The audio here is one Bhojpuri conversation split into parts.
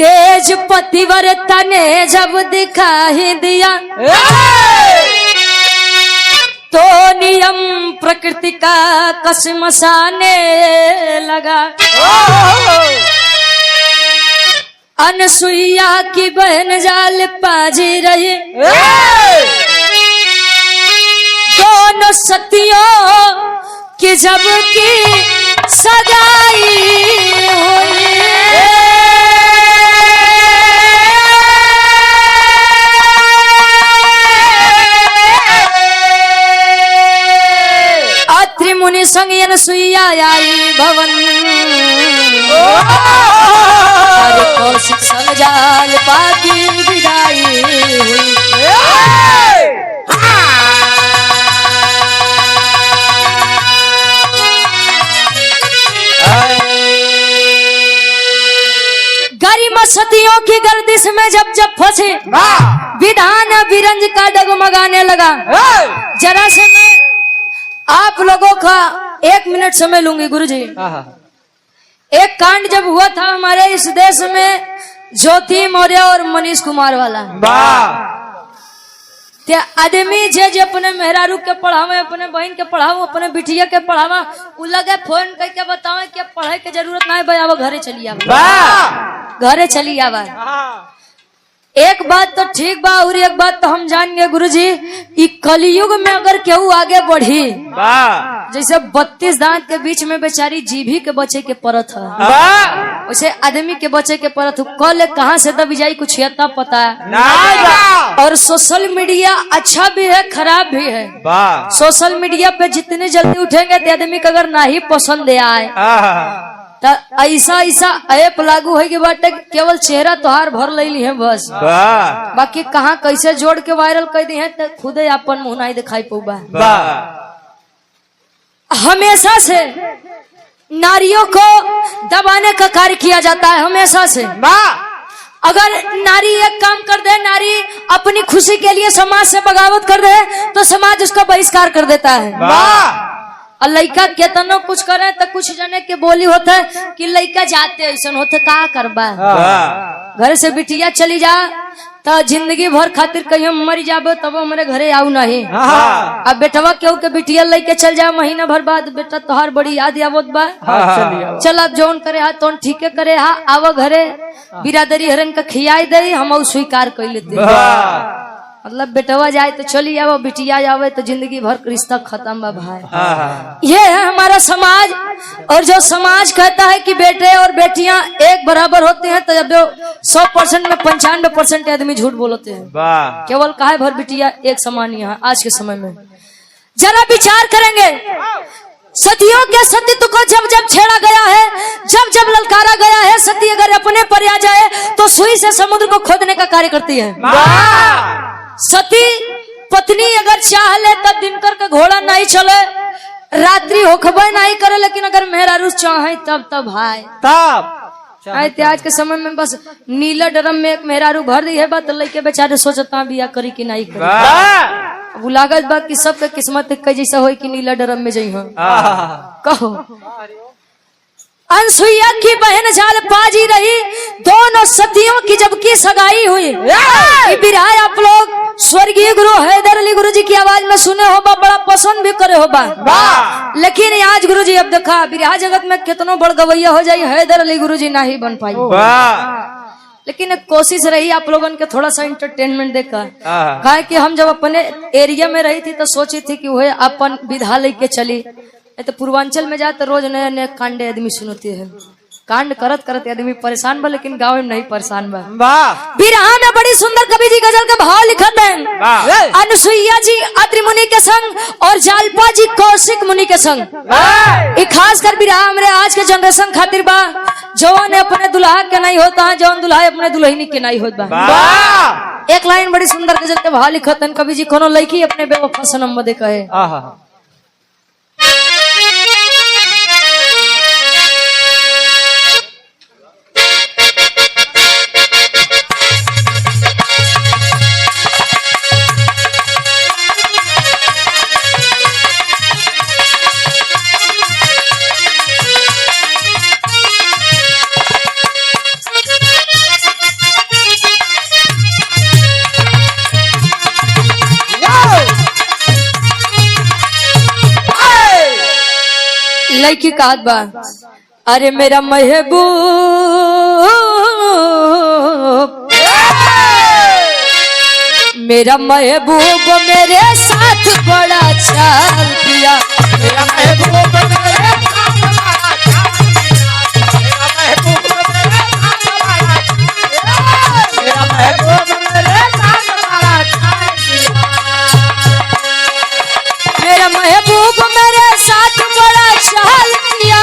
तेज पतिव्रता ने जब दिखाई दिया तो नियम प्रकृति का कसमसाने लगा। अनसुईया की बहन जाल पाजी रही दोनों सतियों की जब की सगाई हुई। अत्रि मुनि संग अनसुईया आई भवन कौशिक संग जाल पाकी विदाई हुई। गरिमा सतियों की गर्दिश में जब जब फंसे विधान विरंज का डगमगाने लगा। जरा से मैं आप लोगों का 1 मिनट समय लूंगी गुरुजी। एक कांड जब हुआ था हमारे इस देश में ज्योति मौर्य और मनीष कुमार वाला। ते आदमी जे अपने मेहरारू के पढ़ावे, अपने बहन के पढ़ावे, अपने बिटिया के पढ़ावा, उ लगे फोन करके बतावे कि पढ़ाई के जरूरत ना है भाई, अब घरे चली आवा, घरे चली आवा। एक बात तो ठीक बा और एक बात तो हम जान गए गुरुजी, ई कलयुग में अगर केहू आगे बढ़ी जैसे 32 दांत के बीच में बेचारी जीभी के बचे के परत है, वैसे आदमी के बचे के परत कल कहाँ से दबी जाई कुछ यता पता है। और सोशल मीडिया अच्छा भी है खराब भी है। सोशल मीडिया पे जितने जल्दी उठेंगे तो आदमी को अगर ना ही पसंद आए तो ऐसा ऐसा ऐप लागू है कि बाटे केवल चेहरा तोहार भर लेली है बस, बाकी कहाँ कैसे जोड़ के वायरल कर दी है तो खुदे अपन मुंह नहीं दिखाई पौबा। हमेशा से नारियों को दबाने का कार्य किया जाता है, हमेशा से। अगर नारी एक काम कर दे, नारी अपनी खुशी के लिए समाज से बगावत कर दे तो समाज उसका बहिष्कार कर देता है। और लड़का केतनो कुछ करे तो कुछ जने के बोली होता है कि लड़का जाते ऐसा होते का करबा। घर से बिटिया चली जा तो जिंदगी भर खातिर कहीं मर जाबो तब हमारे घरे आऊ नहीं। अब बेटवा केहू के बिटिया लेके चल जा महीना भर बाद बेटा तोहार बड़ी याद आवत बा, चल अब जौन करे हा तौन ठीके करे हा, आव घरे बिरादरी हरन का खियाई दे, हम स्वीकार कर लेते। मतलब बेटवा जाए तो चली आवे, बिटिया जावे तो जिंदगी भर रिश्ता खत्म बा भाई। ये है हमारा समाज। और जो समाज कहता है कि बेटे और बेटियां एक बराबर होते हैं तो जब 100% में 95% आदमी झूठ बोलते हैं। केवल काहे भर बिटिया एक समान यहाँ आज के समय में। जरा विचार करेंगे सतियों के सतीत्व को जब जब छेड़ा गया है, जब जब ललकारा गया है, सती अगर अपने पर आ जाए तो सुई से समुद्र को खोदने का कार्य करती है। सती पत्नी अगर चाह ले तब दिनकर का घोड़ा नहीं चले, रात्रि होखबे नहीं करे, लेकिन अगर मेहरारू चाहे तब भाई तब आज के समय में बस नीला ड्रम में एक मेहरारू भर दी है बात लड़के बेचारे सोचता बिया करी कि नहीं करी। लागत बा कि सबके किस्मत जैसा हो कि नीला ड्रम में जाइ कहो। अनसुईया की बहन जाल पाजी रही दोनों सतियों की जबकि सगाई हुई। बिरहा आप लोग स्वर्गीय गुरु हैदर अली गुरु जी की आवाज में सुने होबा, बड़ा पसंद भी करे होबा, लेकिन आज गुरु जी अब देखा बिरहा जगत में कितनो बड़ गवैया हो जाये हैदर अली गुरु जी ना ही बन पाई। लेकिन एक कोशिश रही आप लोगों के थोड़ा सा एंटरटेनमेंट देकर, कहा कि हम जब अपने एरिया में रही थी तो सोची थी कि वह अपन विधा लेके चली। तो पूर्वांचल में जाए तो रोज नए नए कांडे आदमी सुनते हैं, कांड करत करत आदमी परेशान बा, लेकिन गाँव में नहीं परेशान बा। बिरहा में बड़ी सुंदर कवि जी गजल का भाव लिखत है। अनसुईया जी अत्रि मुनि के संग और जालपा जी कौशिक मुनि के संग। खास कर बिरहा हमारे आज के जनरेशन खातिर बा, जौन अपने दुल्हा के नहीं होता है, जौन दुल्हा अपने दुल्हनी के नहीं होता बा। एक लाइन बड़ी सुंदर गजल के भाव लिखत है कवि जी, कोनो लड़की अपने बेवफा सनम बदे कहे। लड़की का हाथ बा, अरे मेरा महबूब, मेरा महबूब मेरे साथ बड़ा चाल किया, मेरा महबूब मेरे मेरा महबूब मेरे साथ बड़ा चाल किया,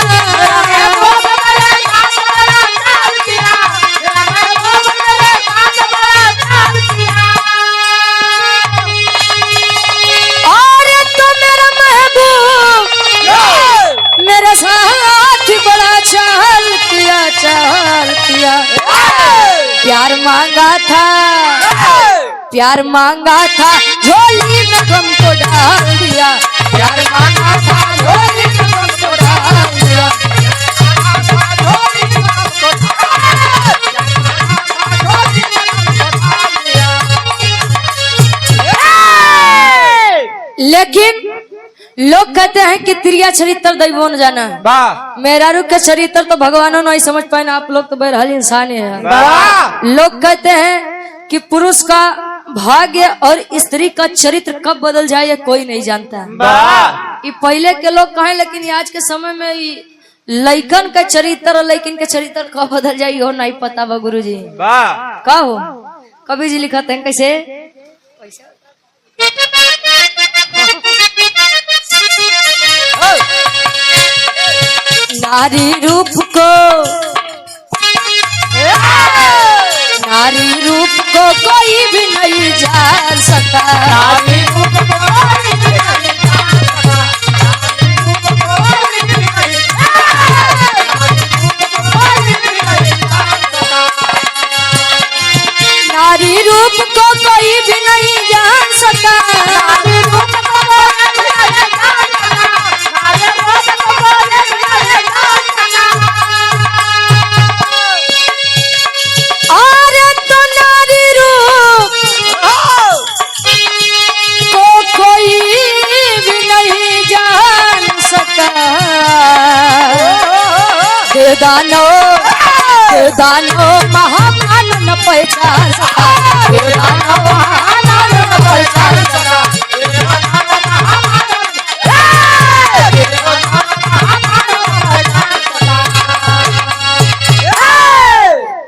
और तो मेरा महबूब मेरे साथ बड़ा चाल किया, चाल किया। प्यार मांगा था, प्यार मांगा था, झोली में गम को डाल दिया, प्यार मांगा था, झोली में गम को डाल दिया। लेकिन लोग कहते हैं कि त्रिया चरित्र दैवो न जाना, मेहरारू के चरित्र तो भगवानों नहीं समझ पाए ना, आप लोग तो बहरहाल इंसान है। लोग कहते हैं कि पुरुष का भाग्य और स्त्री का चरित्र कब बदल जाए ये कोई नहीं जानता। ये पहले के लोग कहें, लेकिन आज के समय में लइकन का चरित्र और लइकिन के चरित्र कब बदल जाए हो नहीं पता बा गुरुजी। का हो कवि जी लिखते हैं कैसे, नारी रूप को, नारी रूप को कोई भी नहीं जान सका, नारी रूप को कोई भी नहीं जान सका, नारी रूप को कोई भी नहीं जान सका, दानो दानो महामान न पहचान सका, दानो महामान न पहचान सका,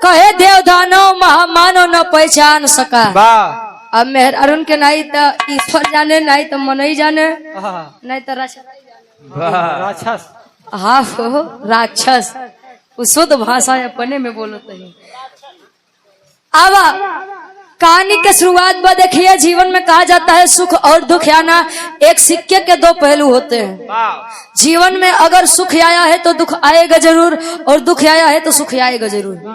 कहे देव दानो महामानो न पहचान सका। अब मेहर अरुण के नहीं तो ईश्वर जाने, नहीं तो मनई जाने, नहीं तो राक्षस, हाँ हो राक्षस, शुद्ध भाषा अपने में बोलो तो ही। अब कहानी के शुरुआत में देखिए, जीवन में कहा जाता है सुख और दुख आना एक सिक्के के दो पहलू होते हैं। जीवन में अगर सुख आया है तो दुख आएगा जरूर, और दुख आया है तो सुख आएगा जरूर।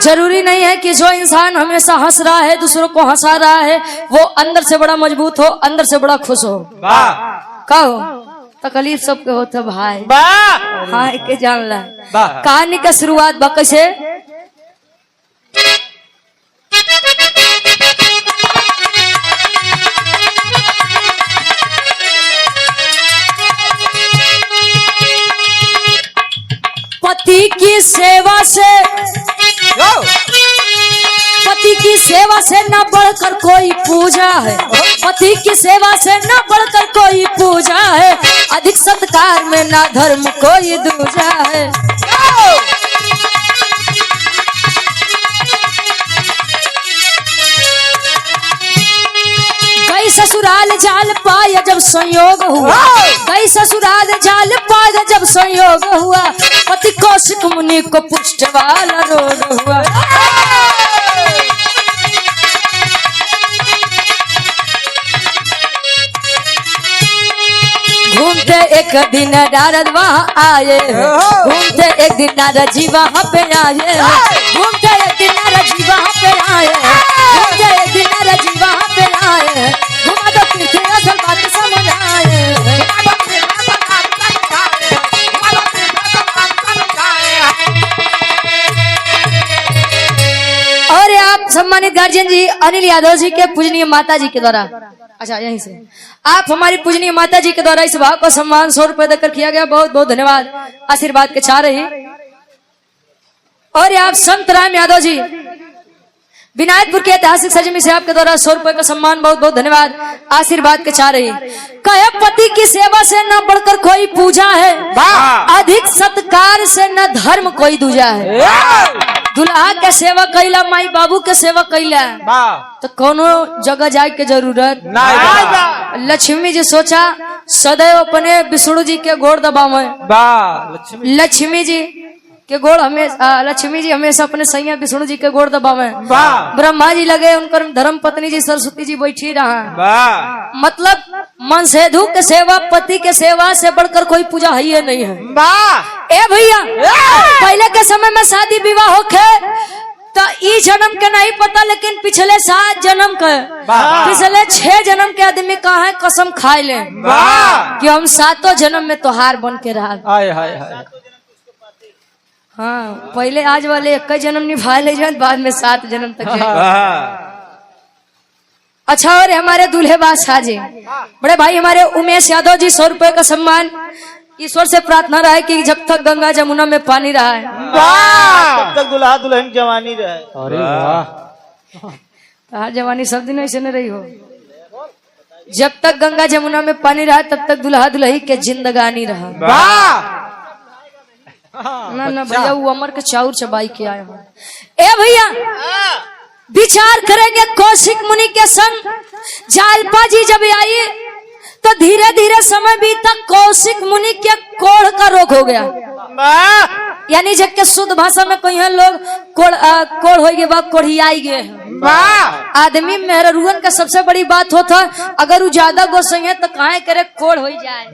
जरूरी नहीं है कि जो इंसान हमेशा हंस रहा है, दूसरों को हंसा रहा है, वो अंदर से बड़ा मजबूत हो, अंदर से बड़ा खुश हो। कहो तकलीफ सबके होते भाई, हाँ के जान ला। कहानी का शुरुआत बा कैसे, पति की सेवा से, पति की सेवा से न बढ़कर कोई पूजा है, पति की सेवा से न बढ़कर कोई पूजा है, अधिक सत्कार में ना धर्म कोई दूजा है। गई ससुराल जाल पाया जब संयोग हुआ, गई ससुराल जाल पाया जब संयोग हुआ, पति कौशिक मुनि को पुष्ट वाला रोग हुआ। घूमते एक दिन नारद वहाँ आए, घूमते एक दिन नारद जी वहाँ पे आए, घूमते एक दिन नारद जी वहाँ पे आए, घूमते एक दिन नारद जी वहाँ पे आए, घुमा दो तीर्थ असल बात समझ आए। और आप सम्मानित गार्जियन जी अनिल यादव जी के पूजनीय माता जी के द्वारा अच्छा यहीं से आप हमारी पूजनीय माता जी के द्वारा इस भाव को सम्मान 100 रुपए देकर किया गया, बहुत बहुत धन्यवाद। आशीर्वाद के चाह रही। और आप संत राम यादव जी विनायकपुर के ऐतिहासिक सजमी से आपके द्वारा 100 रुपए का सम्मान, बहुत बहुत धन्यवाद। आशीर्वाद के चाह रही। कहे पति की सेवा से न बढ़कर कोई पूजा है, अधिक सत्कार से न धर्म कोई दूजा है। दुल्हा के सेवा कैला, माई बाबू के सेवा कैला तो कोनो जगह जाए के जरूरत नहीं। लक्ष्मी जी सोचा सदैव अपने विष्णु जी के गोड़ दबावे। लक्ष्मी जी के गोड़ हमेशा, लक्ष्मी जी हमेशा अपने सैया विष्णु जी के गोड़ दबावे। ब्रह्मा जी लगे, उनकर धर्म पत्नी जी सरस्वती जी बैठी रहा। मतलब मनसेधु के सेवा, पति के सेवा से बढ़कर कोई पूजा है ये नहीं है। ए भैया पहले के समय में शादी विवाह होके तो ई जन्म के नहीं पता, लेकिन पिछले 7 जन्म के, पिछले 6 जन्म के आदमी का है कसम खाए ले कि हम 7 जन्म में तोहार बन के रहा। हाँ पहले आज वाले 1 जन्म निभाए ले जाए, बाद में 7 जन्म तक जाए। अच्छा और हमारे दूल्हे बादशाह जी बड़े भाई हमारे उमेश यादव जी 100 रुपए का सम्मान। ईश्वर से प्रार्थना रहा है कि जब तक गंगा जमुना में पानी रहा है तब तक दुल्हा दुल्हन जवानी रहे। अरे वाह, जवानी सब दिन ऐसे न रही हो। जब तक गंगा जमुना में पानी रहा तब तक दुल्हा दुल्ही के जिंदगानी रहा। ना भैया वो अमर के चाउर चबाई के आए हो। ए भैया विचार करेंगे कौशिक मुनि के संग जालपा जी जब आई तो धीरे धीरे समय बीता, कौशिक मुनि के कोढ़ का रोग हो गया। यानी जब के शुद्ध भाषा में कहीं लोग कोढ़ हो गए, बा कोढ़ियाई गए। आदमी मेहरुअन का सबसे बड़ी बात होता, अगर वो ज्यादा गोसाई है तो काहे करे कोढ़ हो जाए।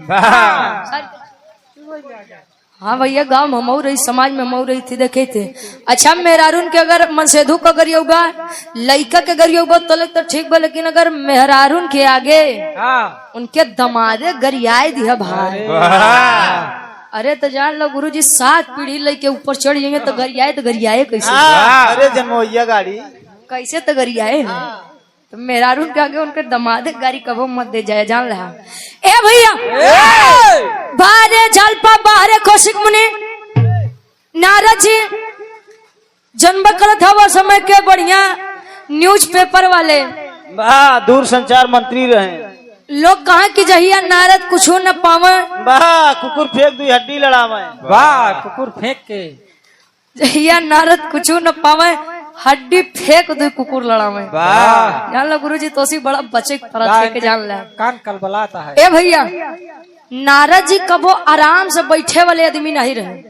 हाँ भैया गांव में मऊ रही, समाज में मऊ रही थी, देखे थे। अच्छा मेहरारून के अगर मनसेधु का अगर योगा, लड़का के अगर योगा तो ठीक बा, लेकिन अगर मेहरारून के आगे उनके दमादे गरियाए दिया भाई। अरे तो जान लो गुरुजी 7 पीढ़ी लेके ऊपर चढ़ जाएंगे तो गरियाए कैसे? अरे जनमोइया गाड़ी कैसे तो गरियाए तो मेहरारून के आगे उनके दमादे गाड़ी कबो मत दे जाए, जान रहा। ए भैया बाहरे जालपा, बाहरे कौशिक मुनि, नारद जी जन्म करत था वो समय के बढ़िया न्यूज़पेपर वाले, दूर संचार मंत्री रहे। लोग कहा कि जहिया नारद कुछ न पावे, कुकुर फेंक दी हड्डी लड़ावे। कुकुर फेंक के जहिया नारद कुछ न पावे, हड्डी फेंक दो कुकुर लड़ावे। जान लो गुरुजी तोसी बड़ा बचे तरह के जान ला, कान कलबलाता है। ए भैया नारद जी कबो आराम से बैठे वाले आदमी नहीं रहे।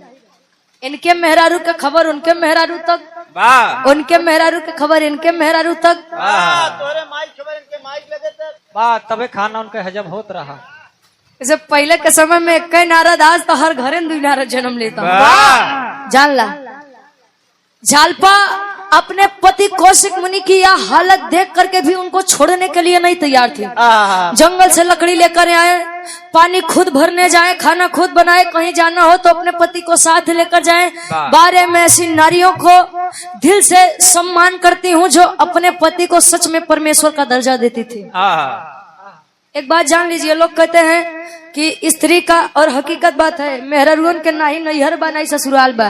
इनके मेहरारू के खबर उनके मेहरारू तक, उनके मेहरारू के खबर इनके मेहरारू तक, तोरे माइक खबर इनके माइक लगे तक, तबे खाना उनका हजम होत रहा। जैसे पहले के समय में एक नारद, आज तो हर घरे 2 नारद जन्म लेता। जान ला जालपा अपने पति कौशिक मुनि की यह हालत देख करके भी उनको छोड़ने के लिए नहीं तैयार थे। जंगल से लकड़ी लेकर आए, पानी खुद भरने जाए, खाना खुद बनाए, कहीं जाना हो तो अपने पति को साथ लेकर जाए। बारे में ऐसी नारियों को दिल से सम्मान करती हूँ जो अपने पति को सच में परमेश्वर का दर्जा देती थी। एक बात जान लीजिए, लोग कहते हैं कि स्त्री का, और हकीकत बात है, मेहरारून के ना ही नैहर बा ना ही ससुराल बा।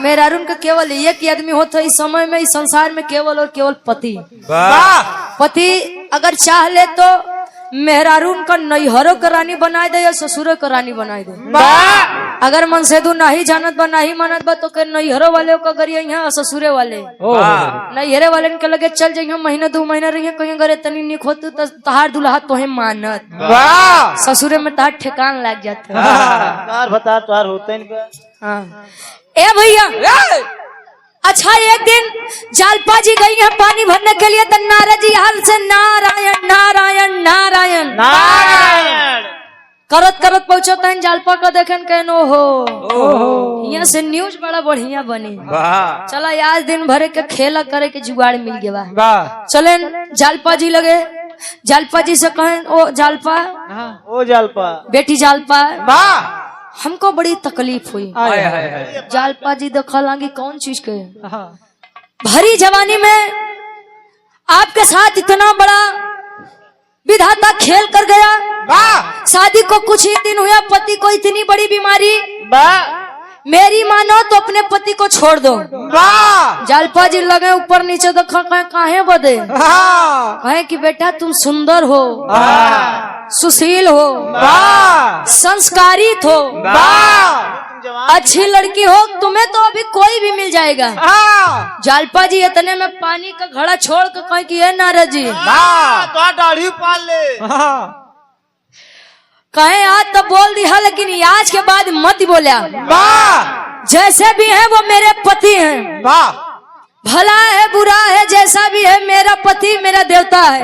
मेहरारून का केवल एक ही आदमी होता है इस समय में, इस संसार में, केवल और केवल पति। पति अगर चाह ले तो मेहरारून का नैहरों का रानी बनाए दे या ससुरों का रानी बनाए दे। अगर मनसेधु नहीं जानत बा नहीं मानत बा तो नैहरों वाले को अगर यहाँ ससुरे वाले, नैहरे वाले के लगे चल जाइए, महीना 2 महीना रहिए, कहीं अगर इतनी निक हो तो तहार दुल्हा तोहे मानत, ससुरे में तहार ठेकान लग जाता। बता तुहार होते ए भैया अच्छा एक दिन जालपा जी गई है पानी भरने के लिए, तो नारद जी हाल से नारायण नारायण नारायण नारायण करत करत पहुंचता है। जालपा का देखें कहनो हो यहाँ से न्यूज बड़ा बढ़िया बनी। चला आज दिन भरे के खेला करे के जुगाड़ मिल गया। चले जालपा जी लगे, जालपा जी से कहें ओ जालपा बेटी जालपा हमको बड़ी तकलीफ हुई। जालपा जी देखा लांगी कौन चीज के, भरी जवानी में आपके साथ इतना बड़ा विधाता खेल कर गया। शादी को कुछ ही दिन हुआ, पति को इतनी बड़ी बीमारी। मेरी मानो तो अपने पति को छोड़ दो। जालपा जी लगे ऊपर नीचे तो काहे बदे, कहे कि बेटा तुम सुंदर हो, सुशील हो, संस्कारित हो, अच्छी लड़की हो, तुम्हें तो अभी कोई भी मिल जाएगा। जालपा जी इतने में पानी का घड़ा छोड़ कर कहे कि ये नारद जी तो दाढ़ी पाल ले। कहे आज तो बोल दिया, लेकिन आज के बाद मत बोलिया। जैसे भी है वो मेरे पति हैं, भला है बुरा है जैसा भी है, मेरा पति मेरा देवता है।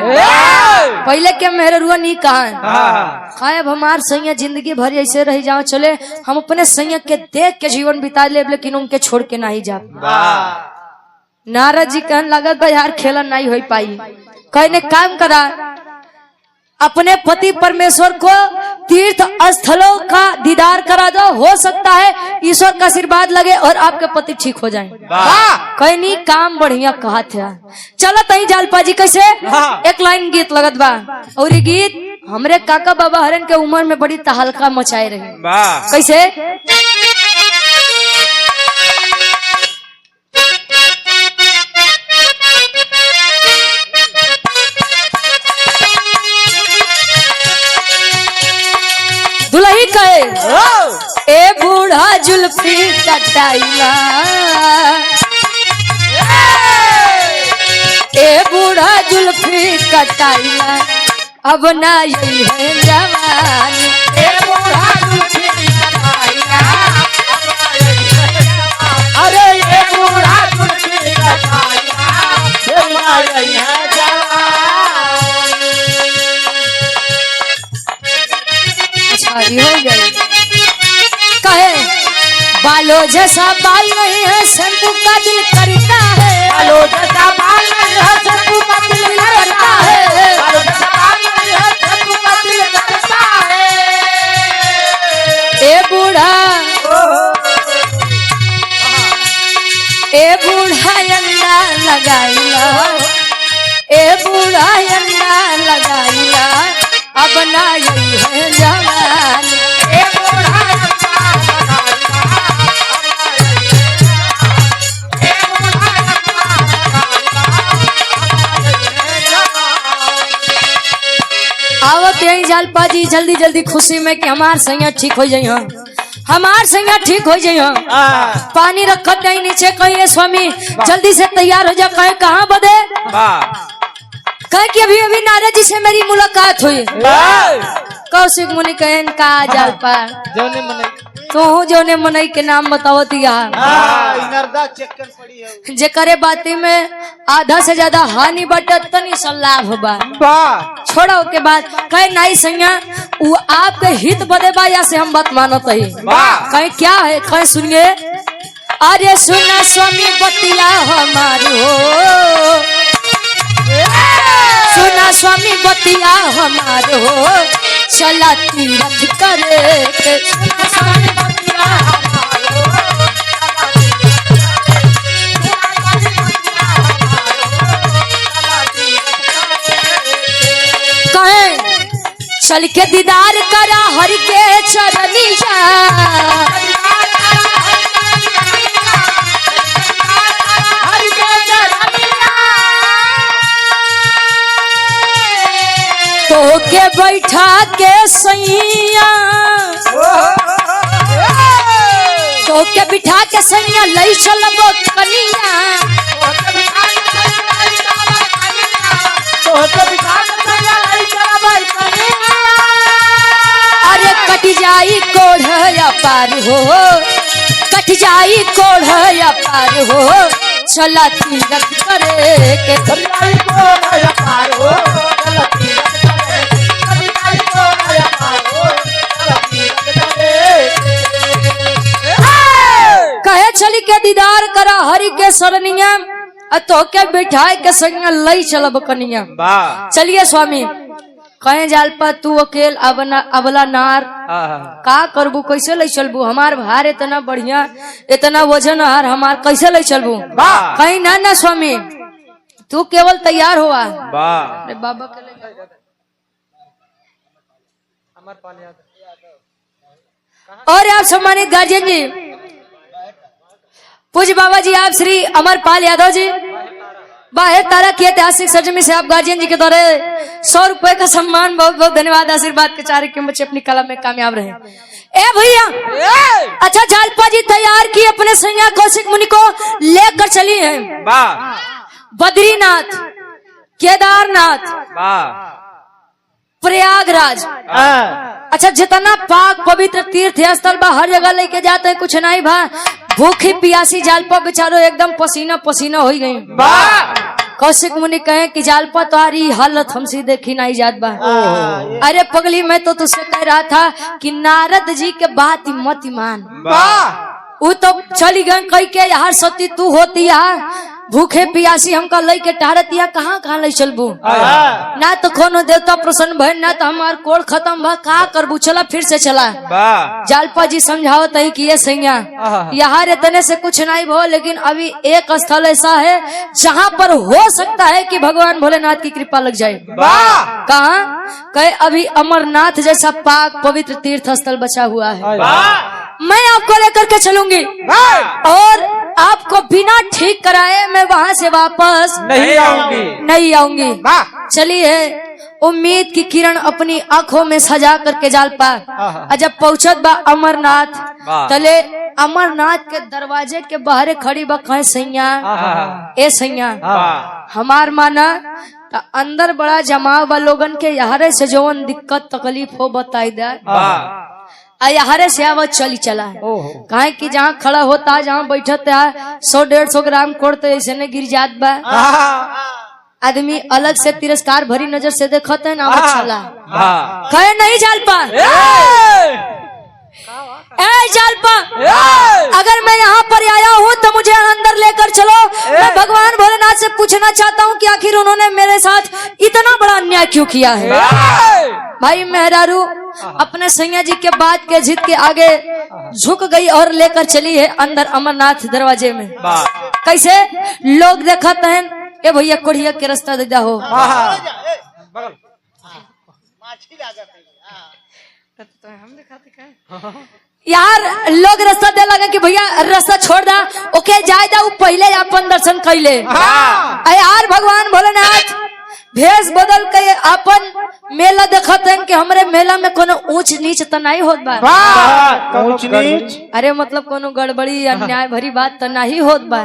पहले क्या मेहरुआ नहीं कहा है, अब हमार सैया जिंदगी भर ऐसे रह जाओ, चले हम अपने सैया के देख के जीवन बिता ले, लेकिन उनके छोड़ के नहीं जा। नारद जी कहने लगा यार खेला नहीं हो पाई। कहने काम करा, अपने पति परमेश्वर को तीर्थ स्थलों का दीदार करा दो, हो सकता है ईश्वर का आशीर्वाद लगे और आपके पति ठीक हो जाएं। कहीं नहीं काम बढ़िया कहा था। चलो तही जालपा जी कैसे एक लाइन गीत लगत बा, और ये गीत हमरे काका बाबा हरन के उम्र में बड़ी तहलका मचाए रहे। कैसे दुल्ही कहे, ए बूढ़ा जुल्फी कटाइला, ए बूढ़ा जुल्फी कटाइला, अब ना यही है जवानी। ए बूढ़ा जुल्फी कटाइला, अरे ये बूढ़ा जुल्फी कटाइला, अब ना यही है जवानी। हो गई कहे बालों जैसा बाल नहीं है, शैम्पू का दिल करता है। बालों जैसा बाल नहीं है, शैम्पू का दिल करता है। बालों जैसा बाल नहीं है, शैम्पू का दिल करता है। ए बूढ़ा अंडा लगाइला, ए बूढ़ा अंडा लगाइला, अब ना यही है जवानी। ए बूढ़ा आवत यही जालपा जी जल्दी जल्दी खुशी में कि हमार सैया ठीक हो जाइए, हमार सैया ठीक हो जाइए। पानी रखत नहीं नीचे, कहिए स्वामी जल्दी से तैयार हो जा। कहे कहाँ बदे, कहे कि अभी अभी नारद जी से मेरी मुलाकात हुई। कौशिक मुनि कहन का जालपा तो जोने मनई के नाम बताओ दिया, जेकरे बाती में आधा से ज्यादा हानि बटत तनी सा लाभ बा। छोड़ो के बाद कहे नहीं सैया वो आपके हित बदे बा, या से हम बात मानत ही। कहे क्या है, कहे सुनिए, अरे सुना स्वामी बतिया हमारी हो, सुना स्वामी बतिया हमारे हो, चला तीरथ करे के। स्वामी बतिया हमारे हो, कहे चल के दीदार करा हरि के चरनिया, तो के बैठा के सैया, तो के बिठा के सैया लई चलबो कनिया, अरे कट जाई कोढ़या पार हो, कट जाई कोढ़या पार हो, चला तीरथ करे के। कहे चली के दीदार करा हरि के सरनिया, तो के बिठाए के संग लई चलब कनिया। चलिए स्वामी कहे जालपा तू अकेल अबला नार का करबू, कैसे ले चलबू, हमार भार इतना बढ़िया इतना वजन हार हमार कैसे ले चलबू। कहीं ना स्वामी तू केवल तैयार हुआ। अरे बाबा के अमरपाल यादव। और आप सम्मानित गार्जियन जी, पूज्य बाबा जी आप श्री अमरपाल यादव जी बाहर तारा की ऐतिहासिक सरजमी से आप गार्जियन जी के द्वारा 100 रुपए का सम्मान, बहुत बहुत धन्यवाद। आशीर्वाद के चारे के बच्चे अपनी कला में कामयाब रहे। ए भैया, अच्छा जालपा जी तैयार की अपने सैया कौशिक मुनि को लेकर चली है बद्रीनाथ, केदारनाथ, प्रयागराज। अच्छा जितना पाक पवित्र तीर्थ स्थल बा हर जगह लेके जाते हैं, कुछ नहीं भा भूखी पियासी जालपा बेचारो एकदम पसीना पसीना हो गई। कौशिक मुनि कहे कि जालपा तुम्हारी हालत हमसे देखी नहीं जात बा। अरे पगली मैं तो तुझसे कह रहा था कि नारद जी के बात मत मान। वो तो चली गए कह के यार सती तू होती यार भूखे पियासी हमका लई के टारतिया कहाँ कहाँ ले चलबू, ना तो कोनो देवता प्रसन्न भय, ना तो हमार कोड़ खत्म भा, का करबू, चला फिर से चला। जालपा जी समझाओ तही कि ये सैया यहाँ इतने से कुछ नहीं भो, लेकिन अभी एक स्थल ऐसा है जहाँ पर हो सकता है कि भगवान भोलेनाथ की कृपा लग जाए। कहाँ कहे अभी अमरनाथ जैसा पाक पवित्र तीर्थ स्थल बचा हुआ है, मैं आपको लेकर के चलूंगी और आपको बिना ठीक कराए मैं वहाँ से वापस नहीं आऊंगी। चलिए उम्मीद की किरण अपनी आंखों में सजा करके जालपा जब पहुंचत बा अमरनाथ, तले अमरनाथ के दरवाजे के बाहर खड़ी बा कहे सैया ए सैया हमार माना अंदर बड़ा जमाव बा लोगन के, यहाँ से जवन दिक्कत तकलीफ हो बताई दे हरे से आवत चली चला है। कहे कि जहाँ खड़ा होता जहाँ बैठत है 100-150 ग्राम कोड़ते ऐसे न गिर जात बा। आदमी अलग से तिरस्कार भरी नजर से देखते है ना चला कहे नहीं जालपा जालपा अगर मैं यहाँ पर आया हूँ तो मुझे अंदर लेकर चलो। मैं भगवान भोलेनाथ से पूछना चाहता हूँ कि आखिर उन्होंने मेरे साथ इतना बड़ा अन्याय क्यों किया है। भाई मेहरारू अपने सैया जी के बात के जिद के आगे झुक गई और लेकर चली है अंदर अमरनाथ दरवाजे में। कैसे लोग देखते हैं ए भैया कोढ़िया के रास्ता दे हो यार, लोग रास्ता दे लगे कि भैया रास्ता छोड़ दा, ओके जाए दा पहले अपन दर्शन कैले। यार भगवान भोलेनाथ भेष बदल के अपन मेला देखते हैं कि हमारे मेला में कोनो ऊंच नीच तो नहीं होत बा। ऊंच नीच अरे मतलब कोनो गड़बड़ी अन्याय भरी बात तो नहीं होत बा।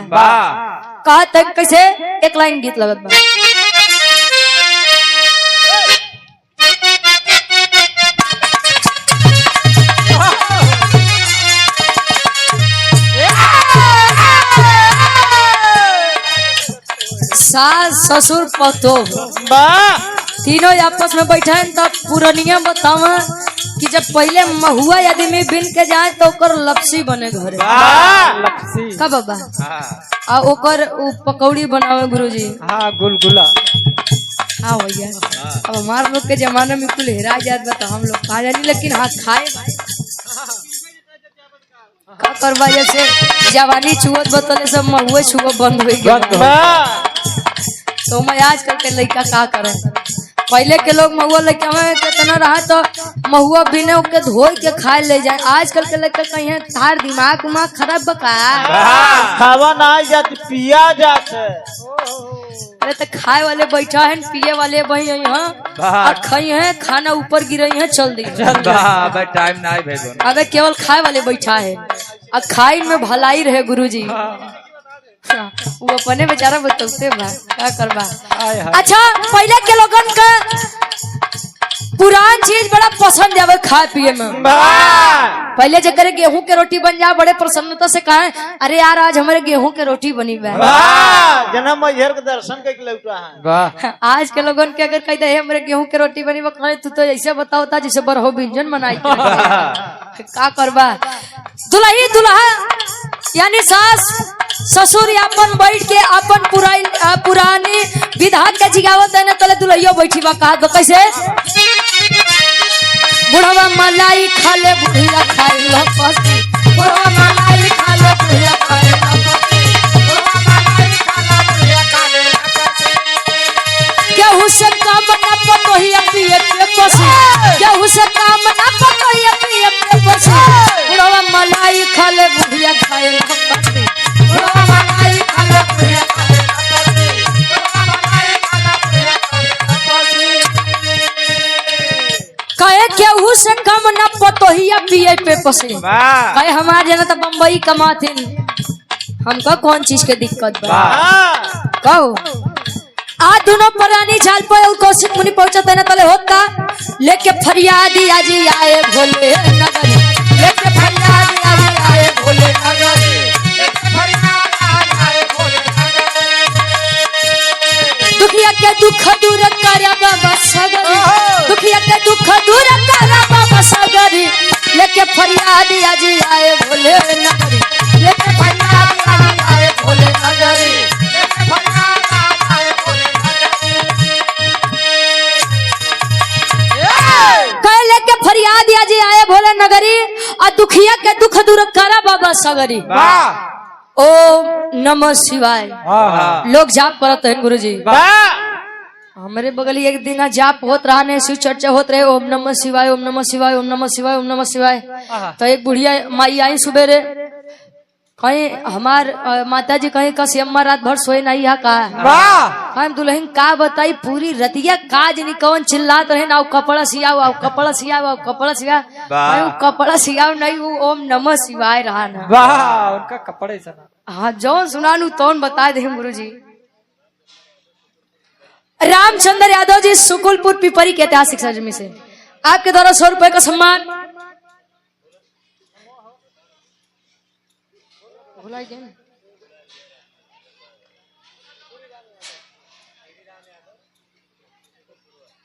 कहते कैसे एक लाइन गीत लगत बा सास ससुर पतो तीनों आपस में बैठे हैं तब पुरानिया बतावा कि जब पहले महुआ आदमी बिन के जाए तो ओकर लपसी बने घरे का बाबा आ ओकर पकौड़ी बनावे गुरुजी गुलगुला। हाँ भैया अब हमारे लोग के जमाने में कुल हेरा जात बा तो हम लोग खा जानी, लेकिन हाँ खाए का करवा जैसे जवानी छुअत बतले सब महुए छुआ बंद हो गया। तो मैं आजकल के लड़का का करे, पहले के लोग महुआ लड़का में कितना रहा तो महुआ बिना के धोई के खाए ले जाए। आजकल के लड़का कहीं है तार दिमाग उमाग खराब बका खावा ना जाती पिया जाते। अरे तो खाए वाले बैठा है पिए वाले वही और खाई है खाना ऊपर गिर है चल दी टाइम ना अबे केवल खाए वाले बैठा है और खाई में भलाई रहे गुरुजी। वो अपने बेचारा बताते बा क्या करबा। अच्छा पहले के लोगन का पुरान चीज बड़ा पसंद आवे खाए पिए में। पहले जगह गेहूं के रोटी बन जा बड़े प्रसन्नता से कहे अरे यार आज हमारे गेहूं के रोटी बनी बा जन्म मैहर के दर्शन के लौटा है। आज के लोगन के अगर कहते हैं हमारे गेहूं के रोटी बनी बा कहे तू तो ऐसे बताओ था जैसे बरहो व्यंजन बनाई का करबा। दुल्ही दुल्हा यानी सास ससुर अपन बैठ के अपन पुरानी विधा के जिगावत है ना तले दुल्हियो बैठी बा कहा कैसे बुढ़वा मलाई खा ले बुढ़िया खाए लपसी बुढ़वा मलाई खा ले बुढ़िया खाए गेहूं से कम न पतोहिया पिए के पसी गेहूं से काम ना पतोहिया पिए पे पसी बुढ़वा मलाई खा ले बुढ़िया खाए ना पसी बुढ़वा मलाई खा ले बुढ़िया खाए ना पसी बुढ़वा मलाई खा ले बुढ़िया खाए ना पसी कहे केहू से कम ना पतोहिया पिए पे पसी कहे हमार जना तो बम्बई कमाथिन हमका कौन चीज के दिक्कत बा कहो आज दोनों प्राणी जाल पर कौशिक मुनि पहुंचते न तले होता लेके फरियादी आजी आए भोले नगरी लेके फरियादी आजी आए भोले नगरी लेके फरियाद आए भोले नगरी दुखिया के दुख दूर करे बाबा सगरी दुखिया के दुख दूर करे बाबा सगरी लेके फरियादी आजी आए भोले नगरी लेके फरियादी आजी आए भोले नगरी लेके फरियाद आए भोले कह लेके फरियाद आजी आए भोले नगरी और दुखिया के दुख दूर करा बाबा सगरी ओम नमः शिवाय लोग जाप करते हैं गुरुजी हमारे बगल एक दिन जाप होत रहा ने शिव चर्चा होत रहे ओम नमः शिवाय ओम नमः शिवाय ओम नमः शिवाय ओम नमः शिवाय तो एक बुढ़िया माई आई सुबेरे कहीं हमार माता जी कहीं कसियम्मा रात भर सोए नहीं है का हम दुल्हन का बताई पूरी रतिया काज नहीं कौन चिल्लात रहे ना कपड़ा सियाओ आओ कपड़ा सियाओ आओ कपड़ा सिया कपड़ा सियाओ नहीं वो ओम नमः शिवाय रहा ना उनका कपड़े हाँ जो सुनानू तौन बता दे गुरु जी रामचंद्र यादव जी सुकुलपुर पिपरी के ऐतिहासिक सरजमी से आपके द्वारा 100 रुपए का सम्मान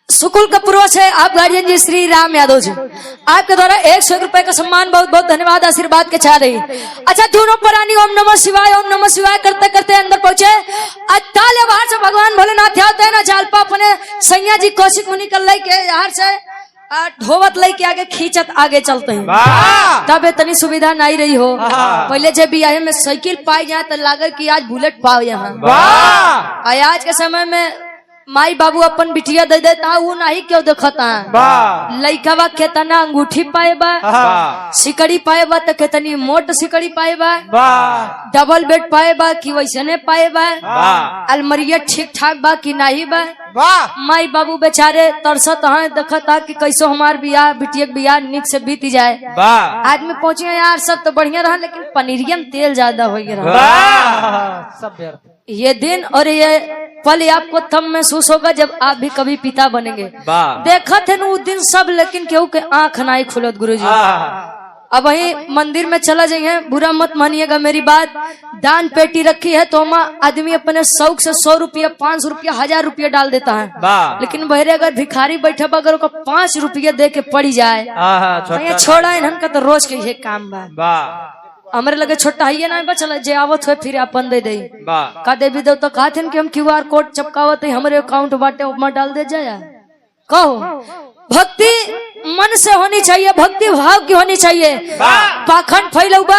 सुकुल का पूर्व से आप गार्जियन जी श्री राम यादव जी आपके द्वारा 100 रुपए का सम्मान बहुत बहुत धन्यवाद आशीर्वाद के चाह रही। अच्छा दोनों प्राणी ओम नमः शिवाय करते करते अंदर पहुंचे। ताले बाहर से भगवान भोलेनाथ आते हैं ना जालपा अपने सैया जी कौशिक मुनि कर ले के बाहर से ढोवत ले के आगे खींचत आगे चलते हैं तब इतनी सुविधा नहीं रही हो। पहले जब बियाह में साइकिल पाई जाए तो लागे कि आज बुलेट पाओ यहाँ। आज के समय में माई बाबू अपन बिटिया दे देता वो नहीं क्यों देखता लइका बा केतना अंगूठी पाए बा सिकड़ी पाए बा तो केतनी मोट सिकड़ी पाए बा डबल बेड पाए बा कि वैसने पाए बा अलमरिया ठीक ठाक बा कि नहीं बा माई बाबू बेचारे तरसत है देखता कि कैसो हमार बियाह बिटिया बियाह निक से बीत जाए। आदमी पहुंचे यार सब तो बढ़िया रहा लेकिन पनीरियम तेल ज्यादा हो गया सब ये दिन और ये पल आपको तब महसूस होगा जब आप भी कभी पिता बनेंगे। देखा थे न दिन सब लेकिन केहू के आंख नहीं खुलत गुरुजी। अब वही मंदिर में चला जाइए बुरा मत मानिएगा मेरी बात। दान पेटी रखी है तो आदमी अपने शौक से 100 रुपया 500 रुपया 1000 रुपया डाल देता है लेकिन बहरे अगर भिखारी बैठा अगर 5 रुपया दे के पड़ी जाए छोड़ा इन्हन का तो रोज के ये काम बा। हमारे लगे छोटा है ना बचल जे आवत हुए फिर अपन दे दे का देवी देव तो कहते हैं कि हम QR कोड चपकावत है हमारे अकाउंट बाटे उपमा डाल दे जाए। कहो भक्ति मन से होनी चाहिए भक्ति भाव की होनी चाहिए। पाखंड फैलऊ बा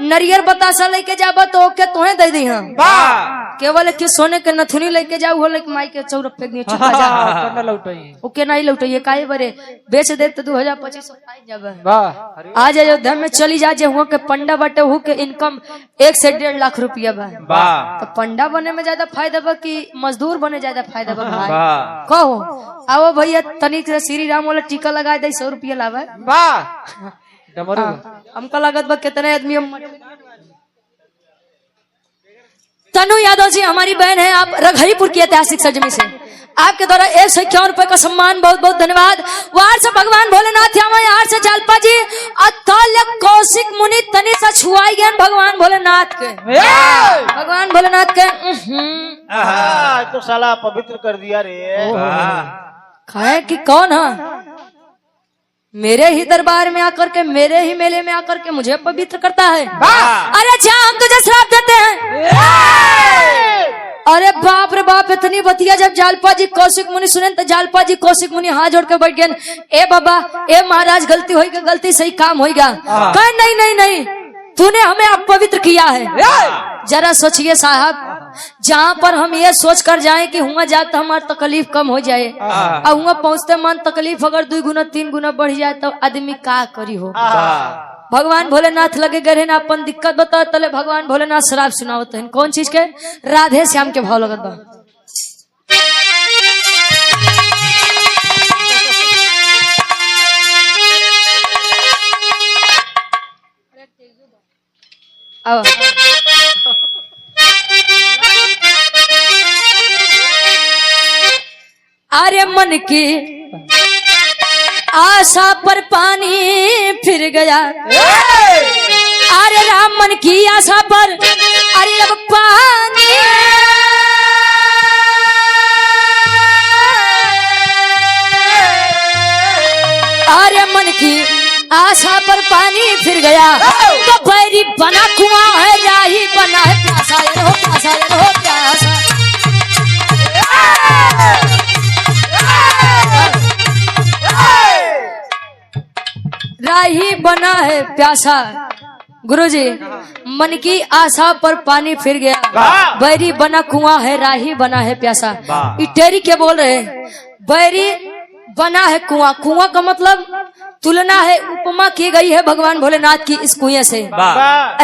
नरियर बतासा लेके जाबा तो ओके तोहे दे दी हम केवल कि सोने के नथुनी लेके जाऊ हो लेके माई के चौरफ फेंक दियो चुप जा ओके नहीं लौटाइए काहे बरे बेच दे तो 2025 पाई जाबे। आज अयोध्या में चली जा जे हुआ के पंडा बाटे हु के इनकम 1 से 1.5 लाख रुपया बा तो पंडा बने में ज्यादा फायदा बा कि मजदूर बने ज्यादा फायदा बा भाई। कहो आओ भैया तनिक से श्री राम वाला टीका लगा दे 100 रुपया लावे हमका लागत बा कितने आदमी तनु यादव जी हमारी बहन है आप रघईपुर की ऐतिहासिक सरजमी से आपके द्वारा 151 रुपए का सम्मान बहुत बहुत धन्यवाद। वार से भगवान भोलेनाथ यार से जालपा जी अतुल्य कौशिक मुनि तनि सा छुआई गए भगवान भोलेनाथ के भगवान भोलेनाथ के तो साला पवित्र कर दिया रे। कहे कि कौन है मेरे ही दरबार में आकर के मेरे ही मेले में आकर के मुझे पवित्र करता है। अरे जा हम तुझे श्राप देते हैं। अरे बाप रे बाप इतनी बतिया जब जालपा जी कौशिक मुनि सुने तो जालपा जी कौशिक मुनि हाथ जोड़ के बैठ गए। ए बाबा ए महाराज गलती होगी गलती सही काम होगा। कहे नहीं नहीं नहीं तूने हमें अपवित्र किया है। जरा सोचिए साहब जहाँ पर हम ये सोच कर जाए कि हुआ जाते हमारी तकलीफ कम हो जाए, और हुआ पहुँचते मन तकलीफ अगर 2 गुना 3 गुना बढ़ जाए तो आदमी का करी हो। भगवान भोलेनाथ लगे गए ना अपन दिक्कत बता तले भगवान भोलेनाथ शराब सुनावत है। कौन चीज के? राधे श्याम के भाव लगत बा। आओ। अरे मन की आशा पर पानी फिर गया, अरे राम मन की आशा पर अरे अब पानी, अरे मन की आशा पर पानी फिर गया, तो बैरी बना कुआं है राही बना है प्यासा, ये हो प्यासा, ये हो प्यासा। राही बना है प्यासा। गुरुजी, मन की आशा पर पानी फिर गया, बैरी बना कुआं है राही बना है प्यासा। इटेरी के बोल रहे, बैरी बना है कुआं, कुआं का मतलब तुलना है, उपमा की गई है भगवान भोलेनाथ की इस कुएं से।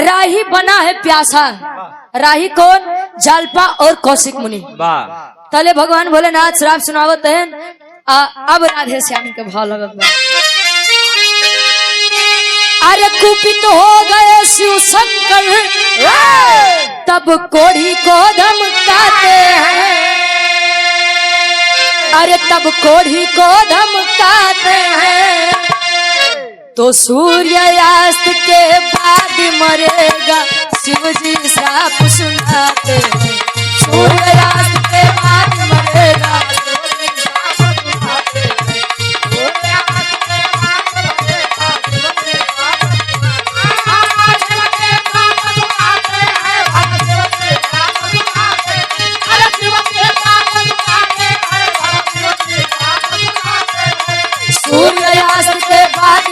राही बना है प्यासा, राही कौन? जालपा और कौशिक मुनि। तले भगवान भोलेनाथ शराब सुनावत है। अब राधे श्याम के भाव लगत बा। अरे कुपित हो गए शिव शंकर, तब कोढ़ी को धमकाते हैं, अरे तब कोढ़ी को धमकाते हैं, तो सूर्यास्त के बाद मरेगा शिव जी श्राप सुनाते हैं, सूर्यास्त के बाद मरेगा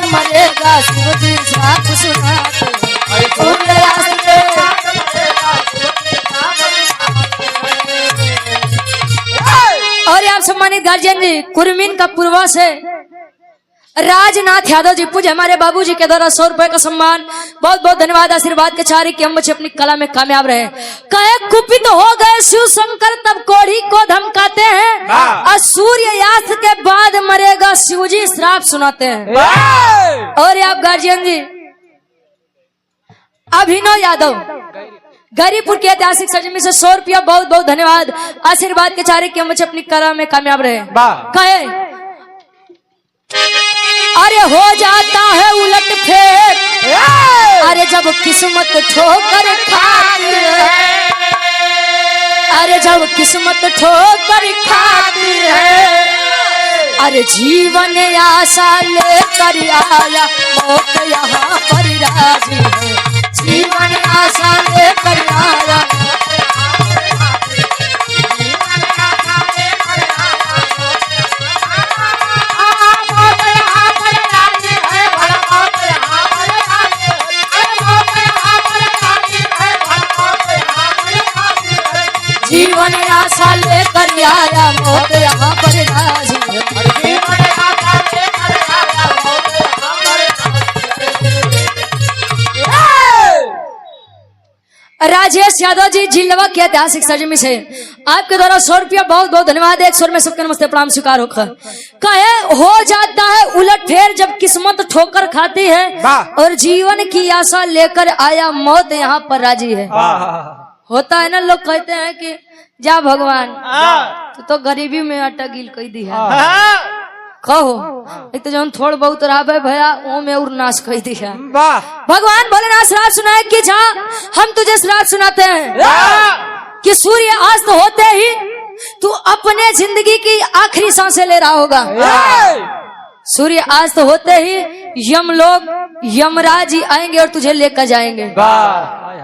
मरेगा शिव जी श्राप सुनाते हैं, सूर्यास्त के। और आप सम्मानित गार्जियन जी, कुर्मीन का पूर्वा से राजनाथ यादव जी पूज हमारे बाबूजी के द्वारा 100 रुपए का सम्मान। बहुत बहुत धन्यवाद, आशीर्वाद के चारे कि हम बच्चे अपनी कला में कामयाब रहे। कहे कुपित हो गए शिव शंकर तब कोढ़ी को धमकाते हैं, और सूर्यास्त के बाद मरेगा शिवजी श्राप सुनाते हैं। और आप गार्जियन जी अभिनव यादव गरीपुर के ऐतिहासिक सरजमी से 100 रुपया बहुत बहुत धन्यवाद, आशीर्वाद के चारे कि हम बच्चे अपनी कला में कामयाब रहे। कहे अरे हो जाता है उलट फेर, अरे जब किस्मत ठोकर खाती है, अरे जब किस्मत ठोकर खाती है, अरे जीवन आशा लेकर आया मौत यहाँ पर राजी है, जीवन आशा लेकर आया जीवन आशा लेकर आया मौत यहाँ पर राजी है। राजेश यादव जी जिलवा के ऐतिहासिक सरजमी से आपके द्वारा 100 रुपया बहुत बहुत धन्यवाद। 100 में सबके नमस्ते प्रणाम स्वीकार होकर। कहे हो जाता है उलट फेर जब किस्मत ठोकर खाती है, और जीवन की आशा लेकर आया मौत यहाँ पर राजी है। होता है ना, लोग कहते हैं कि जा भगवान तो गरीबी में आटा गिल कह दी है, कहो एक तो जब थोड़ बहुत रहा भैया वो में और नाश कह दी है। भगवान भोलेनाथ श्राप सुनाए कि जा हम तुझे श्राप सुनाते हैं कि सूर्य अस्त होते ही तू अपने जिंदगी की आखिरी सांसें ले रहा होगा। सूर्य अस्त होते ही यम लोग यमराज जी आएंगे और तुझे लेकर जाएंगे।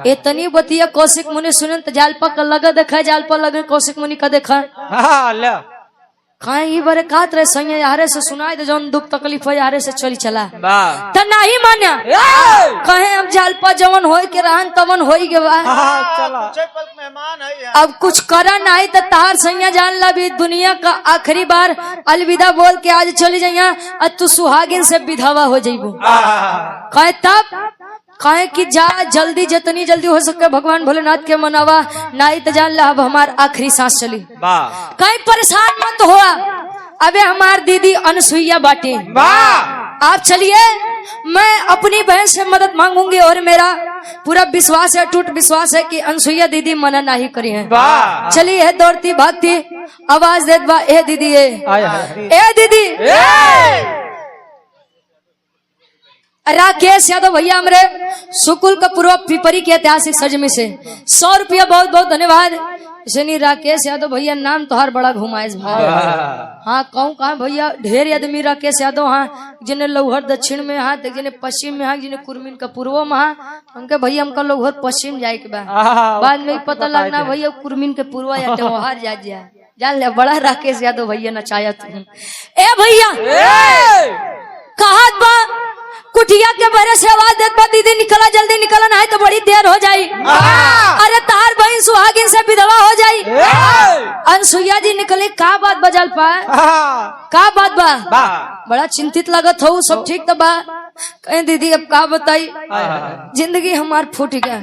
इतनी बतिया कौशिक मुनि सुने तो जालपा का लगा देखा, जालपा लगे कौशिक मुनि का देखा। कहीं ई बरे कात रहे सैया यारे से सुनाई दे जौन दुख तकलीफ हो यारे से चली चला वाह त नहीं मान्या कहे अब जालपा जवन होई के रहन तवन होई के बा चला मेहमान है अब कुछ करा नहीं तो तार सैया जान ला भी दुनिया का आखिरी बार अलविदा बोल के आज चली जाइया और तू सुहागिन से विधवा हो जाइबू कहे तब कहे कि जा जल्दी जितनी जल्दी हो सके भगवान भोलेनाथ के मनावा नहीं तो जान ला अब हमार आखिरी सांस चली वाह कहीं परेशान मत हुआ अबे हमार दीदी अनसुईया बाटे वाह आप चलिए मैं अपनी बहन से मदद मांगूंगी और मेरा पूरा विश्वास है टूट विश्वास है कि अनसुईया दीदी मना नहीं करी है वाह चलिए है दौड़ती भागती आवाज देत बा ए दीदी ए दीदी राकेश यादव भैया हमरे सुकुल का पूर्व पिपरी के ऐतिहासिक सजमी से 100 रुपया बहुत बहुत धन्यवाद इसनी राकेश यादव भैया नाम तोहार बड़ा घुमाइश भाई हाँ कहूँ कहा भैया ढेर आदमी राकेश यादव हाँ जिन्हें लौहर दक्षिण में हाँ जिन्हें पश्चिम में हाँ जिन्हें कुर्मीन का पूर्व में हाँ उनके भैया हमका लौहर पश्चिम जाए के बाद में पता लगना भैया कुर्मीन के पूर्व या त्योहार जान ले बड़ा राकेश यादव भैया नचाया तुम ए भैया कहा बा कुटिया के बहरे से आवाज देत बा दीदी निकला जल्दी निकला नहीं तो बड़ी देर हो जाई अरे तार बहन सुहागिन से विधवा हो जाई अनसुईया जी निकले का बात बजल पाए का बात बा बड़ा चिंतित लगत हो सब ठीक तो बा कहीं दीदी अब का बताई जिंदगी हमार फूट गया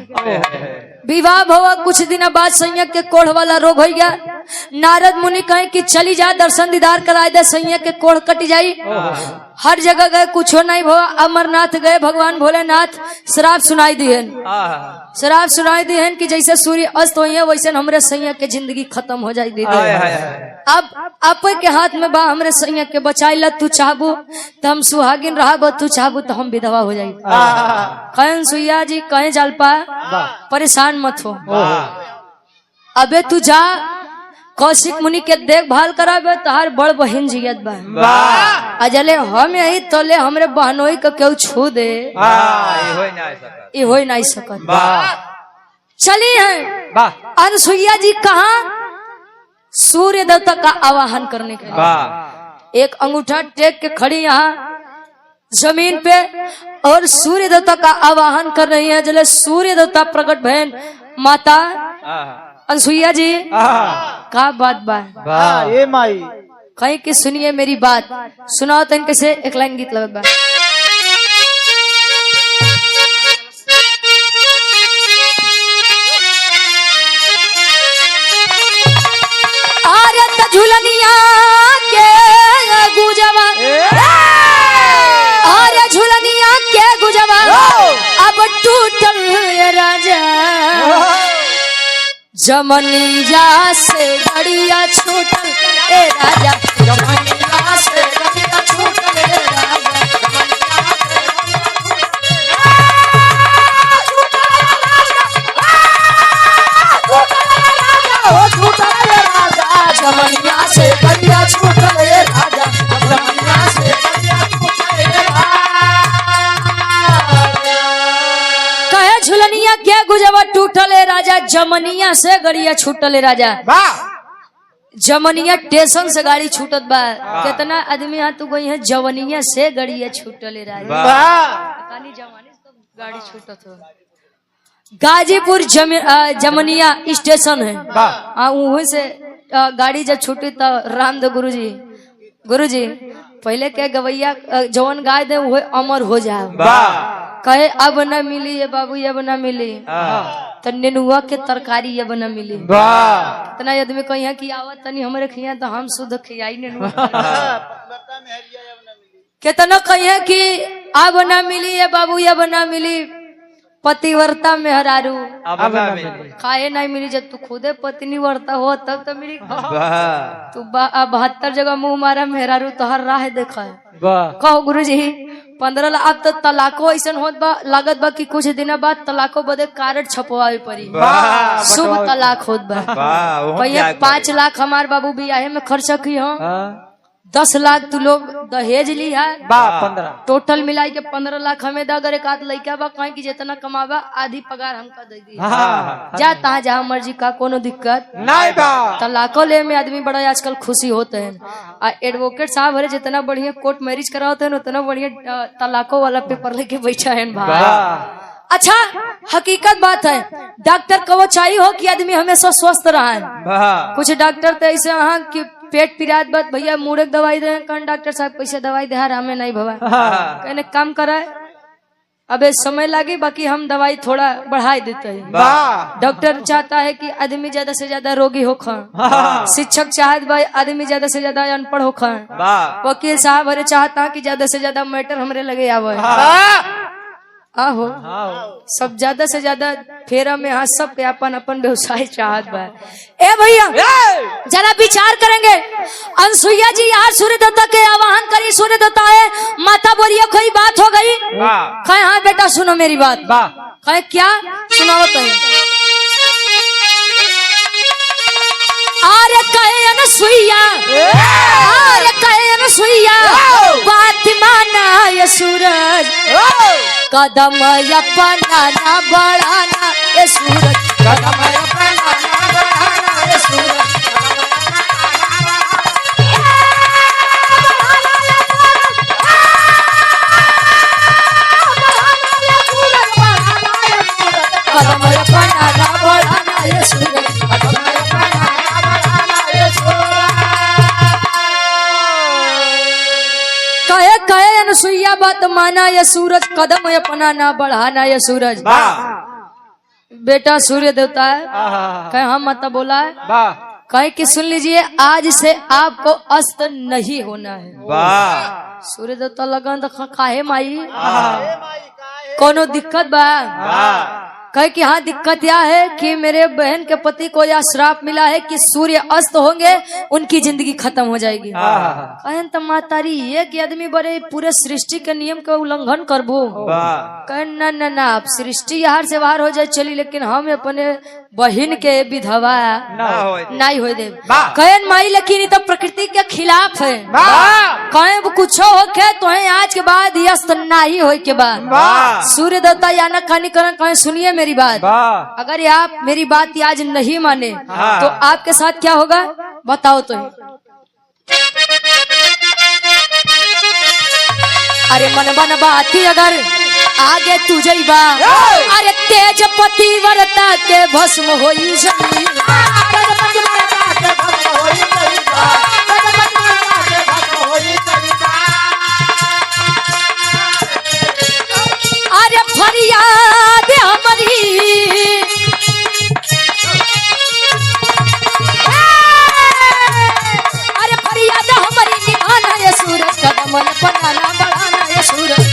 विवाह भवा कुछ दिन बाद संयक के कोढ़ वाला रोग हो गया नारद मुनि कहे कि चली जा दर्शन दीदार कराए दे संयक के कोढ़ कट जाई हर जगह गए कुछ नहीं भवा अमरनाथ गए भगवान भोलेनाथ श्राप सुनाई दिहन शराब सुनाई दिहन कि जैसे सूर्य अस्त हो वैसे हमरे संयक के जिंदगी खत्म हो जाए दीदी अब आप के हाथ में बा हमरे संयक के बचाई ला तू चाहबू तो हम सुहागिन रहा तू चाहबू तो हम विधवा हो जाये कहें सुइया जी कहें जाल पा परेशान मत हो अबे तू जा कौशिक मुनि के देखभाल कराबे तहार बड़ बहन जियत बा अजले हम यही तले हमरे बहनोई का केहू छू दे हो नहीं सकत चली है अनसुईया जी कहा सूर्य देवता का आवाहन करने के लिए एक अंगूठा टेक के खड़ी यहाँ जमीन पे और सूर्य देवता का आवाहन कर रही है जले सूर्य देवता प्रकट बहन माता अनसुईया जी का बात ये माई कहीं कि सुनिए मेरी बात सुनाओ तो इनके से एक लाइन गीत लगत बा झुलनिया के गुजवा और झुलनिया के गुजवा अब टूटल राजा जमनिया से गड़िया छूटल ए राजा जमनिया से गड़िया छूटल ए राजा जमनिया से गड़िया छूटल ए राजा जमनिया से गड़िया छूटल ए कहे झुलनिया के गुजवा टूटल ए राजा जमनिया से गड़िया छूटल ए राजा जमनिया स्टेशन से गाड़ी छूटत बा कितना आदमी यहाँ तू गई है जवनिया से गड़िया छूटल ए राजा जवानी से गाड़ी छूटत हो गाजीपुर जमनिया स्टेशन है वहीं से गाड़ी जब छूटी तो रामदेव गुरुजी पहले के गवैया जवन गाय दे वो अमर हो जाए कहे अब न मिली ये बाबू अब न मिली तो नेनुआ के तरकारी अब न मिली इतना आदमी कही कि आवत तनी हमारे खिया तो हम शुद्ध खियाई नेनुआ कितना कही कि अब न मिली ये बाबू अब न मिली पतिवर्ता मेहरारू खाए नहीं मिली जब तू खुदे पत्नी वर्ता हो तब तो मिली तू 72 जगह मुंह मारा मेहरारू तो हर राह देखा है कहो गुरुजी 15 अब तो तलाको ऐसा होत बा लागत बा कि कुछ दिन बाद तलाको बदे कार्ड छपवावे पड़ी शुभ तलाक होत बा 5 लाख हमार बाबू बियाहे में खर्चा की हो 10 लाख तू लोग दहेज ली है, 15 टोटल मिलाई के 15 लाख हमें दा। अगर एक आध लड़का बा कहीं की जितना कमावा आधी पगार हमका दे दी। जा तहाँ जहाँ मर्जी का कोनो दिक्कत नहीं बा। तलाकों ले में आदमी बड़ा आजकल खुशी होते हैं। एडवोकेट साहब हरे जितना बढ़िया कोर्ट मैरिज कराते हैं उतना बढ़िया तलाकों वाला पेपर लेके बैठा है भाई। अच्छा हकीकत बात है, डॉक्टर को चाहिए हो कि आदमी हमेशा स्वस्थ रहा है। कुछ डॉक्टर तो ऐसे हाँ कि पेट पिरात बात भैया मुड़क दवाई दे, कौन डॉक्टर साहब पैसे दवाई दे हमें नहीं भवा कहने काम कराए। अबे समय लगे बाकी हम दवाई थोड़ा बढ़ा देते हैं। डॉक्टर चाहता है कि आदमी ज्यादा से ज्यादा रोगी हो खाए, शिक्षक चाहत भाई आदमी ज्यादा से ज्यादा अनपढ़ हो खाए, वकील साहब अरे चाहता कि ज्यादा से ज्यादा मैटर हमरे लगे आवे आहो सब ज्यादा से ज्यादा फेरा में हाँ सब के अपन अपन व्यवसाय चाहत बा। ए भैया जरा विचार करेंगे, अनसुईया जी यहाँ सूर्य देवता के आवाहन करी। सूर्य देवता है माता बोलिए कोई बात हो गई कहे हाँ बेटा सुनो मेरी बात कहे क्या सुनाओ तो अरे कहे अनसुईया अरे कहे अनसुईया बात माना ये सूरज कदम अपना ना बढ़ाना ये सूरज कदम अपना ना बढ़ाना ये सूरज कदम अपना ना बढ़ाना ये सूरज कहे कहे अनसुईया बात माना ये सूरज कदम अपना ना बढ़ाना ये सूरज। बेटा सूर्य देवता है कहे हम माता बोला है कहे कि सुन लीजिए आज से आपको अस्त नहीं होना है। सूर्य देवता लगन तो काहे माई कोनो दिक्कत बा कहे कि हाँ दिक्कत यह है कि मेरे बहन के पति को यह श्राप मिला है कि सूर्य अस्त होंगे उनकी जिंदगी खत्म हो जाएगी। कहन तो मातारी ये कि आदमी बड़े पूरे सृष्टि के नियम का उल्लंघन करबो कहन ना ना ना आप सृष्टि यहाँ से बाहर हो जाए चली लेकिन हम अपने बहन के विधवा नहीं हो दे। कहन माई लेकिन तो प्रकृति के खिलाफ है कहे कुछ होके तो आज के बाद अस्त नहीं हो के बाद सूर्य देवता या न खानी करें कहे सुनिए मेरी बात अगर आप मेरी बात आज नहीं माने तो आपके साथ क्या होगा बताओ तो। अरे मन बन बाती अगर आगे तू जइबा अरे तेज पतिव्रता के भस्म होई जमी अरे फरियाद हमारी अरे फरियाद हमारी निभाना ये सूरज कदम बनाना बढ़ाना ये सूरज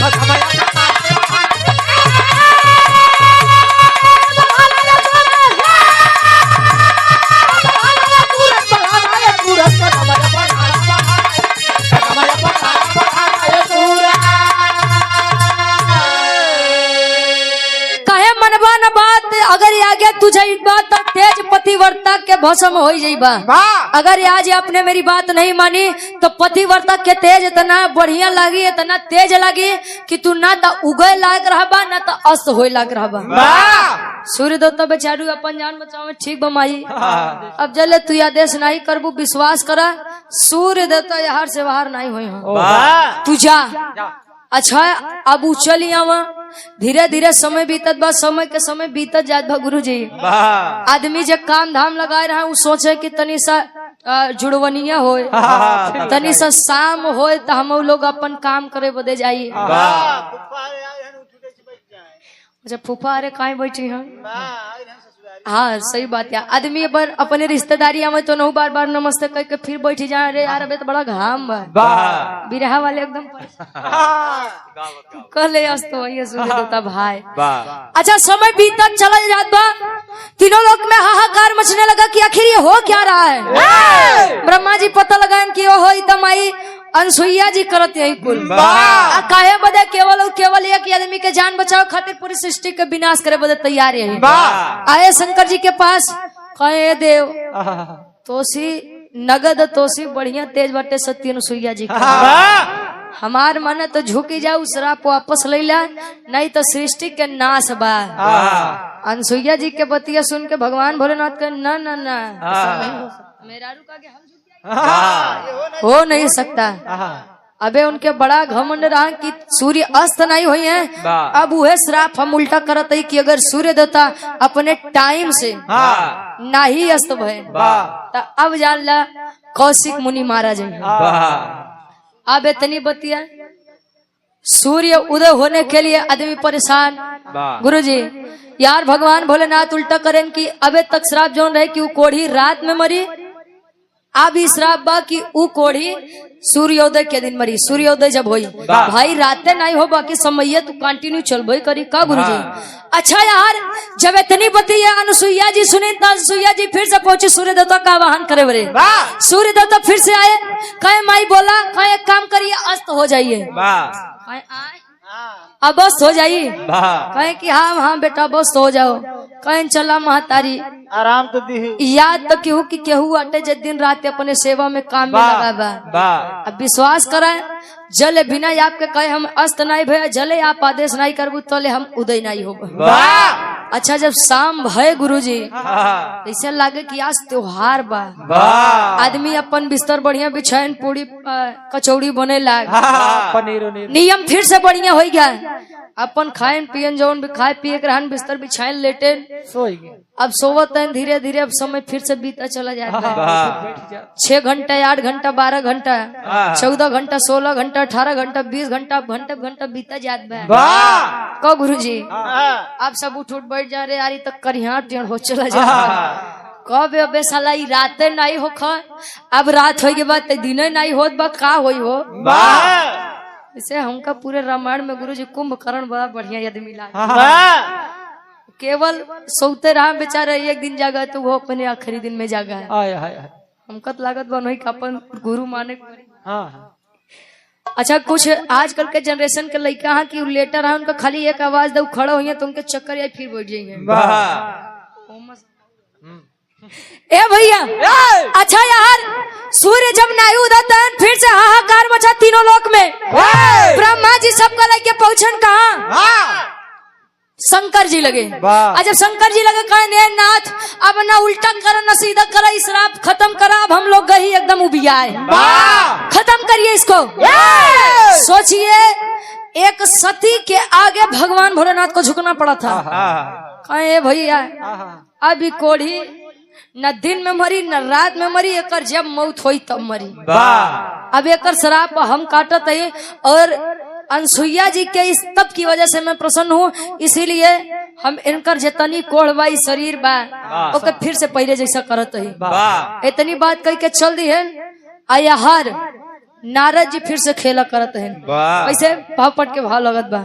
अगर आगे तुझे बात तेज पतिव्रता के भस्म हो जाइबा। अगर आज आपने मेरी बात नहीं मानी तो पतिव्रता के तेज इतना बढ़िया लगी इतना तेज लगी कि तू ना तो उगे लायक रहबा ना तो अस्त होए लायक रहबा। सूर्य देवता बेचारू अपन जान बचावे ठीक बमाई अब जले तू आदेश नहीं करबू विश्वास करा सूर्य देवता यहाँ से बाहर नहीं हुई हो तू जा। अच्छा अब चली आवा धीरे धीरे समय बीतत बा समय के समय बीतत जात बा गुरुजी। आदमी जब काम धाम लगाए रहा वो सोचे कि तनी सा जुड़वनिया होए तनी सा शाम होए तो हम लोग अपन काम करे बदे जाइए। अच्छा फूफा अरे कहीं बैठी हैं हाँ सही बात है। आदमी पर अपने रिश्तेदारी में तो नहीं बार बार नमस्ते कह के फिर बैठी जा रहे यार अबे तो बड़ा घाम बा बिरहा वाले एकदम कले अस्तो ये सूर्य देवता भाई। अच्छा समय बीतत चला जात बा तीनों लोग में हाहाकार मचने लगा कि आखिर ये हो क्या रहा है। ब्रह्मा जी पता लगाएं कि वो हो तमाई अनसुईया जी करत यही कुल काहे बदे केवल एक आदमी के जान बचाओ खातिर पूरी सृष्टि के विनाश करे बदे तैयार है। आए शंकर जी के पास कहे देव तोसी नगद तोसी बढ़िया तेज बटे सत्य अनुसुईया जी का। हमार मन तो झुकी जाऊ श्राप वापस ले ला, नहीं तो सृष्टि के नाश बा। अनुसुईया जी के बतिया सुन के भगवान भोलेनाथ के ना ना ना मेरा रुका के हम हो नहीं सकता। अबे उनके बड़ा घमंड रहा कि सूर्य अस्त नहीं हुई है। अब वह श्राप हम उल्टा करते ही कि अगर सूर्य देवता अपने टाइम से ना ही अस्त भय तो अब जान ला कौशिक मुनि महाराज अब इतनी बतिया सूर्य उदय होने के लिए आदमी परेशान। गुरुजी यार भगवान भोलेनाथ उल्टा करें कि अबे तक श्राप जो रहे कि वो कोढ़ी रात में मरी, अब इस श्राप बा कि ऊ कोढ़ी सूर्योदय के दिन मरी। सूर्योदय जब होई भाई रातें नहीं हो बाकी समय तू कंटिन्यू चल भाई करी का गुरुजी। अच्छा यार जब इतनी बती है अनुसुईया जी सुने तो अनुसुईया जी फिर से पहुंची सूर्य देवता का आवाहन करे बरे। सूर्य देवता फिर से आए, कहे माई बोला कहे एक काम करिए अस्त हो जाइए, अब बस हो जाइए। कहे कि हाँ बेटा बस हो जाओ। कहे चला महतारी आराम तो दी याद तो केहू की केहू अटे जे दिन रात अपने सेवा में काम में लगा बा। अब विश्वास कराए जले बिना आपके कहे हम अस्त नहीं भय जले आप आदेश नहीं करबू तले हम उदय नहीं हो। अच्छा जब शाम भय गुरुजी ऐसे लागे कि आज त्योहार बा, आदमी अपन बिस्तर बढ़िया बिछाइन पूरी कचौड़ी बने लाग, नियम फिर से बढ़िया हो गया। अपन खाएन पियन जौन भी खाए पिए के रहन बिस्तर बिछाइन लेटे अब सोवत है। धीरे धीरे अब समय फिर से बीता चला जाता 6 घंटा 8 घंटा 12 घंटा 14 घंटा 16 घंटा 18 घंटा 20 घंटा घंटा घंटा बीता जात बा। गुरुजी आप सब उठ बैठ जा रहे यारी तक करिया टेढ़ हो चला जा। कब अबे साला राते नहीं हो खा, अब रात हो के बाद दिन नहीं होत बा का होई हो। इसे हमका पूरे रामायण में गुरुजी कुंभकर्ण बड़ा बढ़िया आदमी मिला। केवल सोते रहा बेचारा एक दिन जागा तो वो अपने आखिरी दिन में जागा है। हमका तो लागत बन का अपन गुरु माने। अच्छा कुछ आजकल के जनरेशन के लड़का है कि लेटर है उनका खाली एक आवाज दो खड़ा हुई तो उनके चक्कर या फिर बैठ जाएंगे। ए भैया अच्छा यार सूर्य जब नहीं उदता है फिर से हाहाकार मचा तीनों लोक में। ब्रह्मा जी सबका लेके पहुंचन कहा शंकर जी लगे। जब शंकर जी लगे कहे नाथ अब ना उल्टा करा ना सीधा करा, इस रात खत्म करा, अब हम लोग गही एकदम उबियाए, खत्म करिए इसको। सोचिए एक सती के आगे भगवान भोलेनाथ को झुकना पड़ा था। कहे भैया अभी कोढ़ी न दिन में मरी न रात में मरी, एकर जब मौत हुई तब मरी। अब एकर शराप हम काटत है और अनुसुईया जी के इस तप की वजह से मैं प्रसन्न हूँ, इसीलिए हम इनकर जितनी कोढ़वाई शरीर बा ओके फिर से पहले जैसा करत है। इतनी बात कह के चल दी है। आया हर नारद जी फिर से खेला करत है वैसे भाव पट के भाव लगत बा।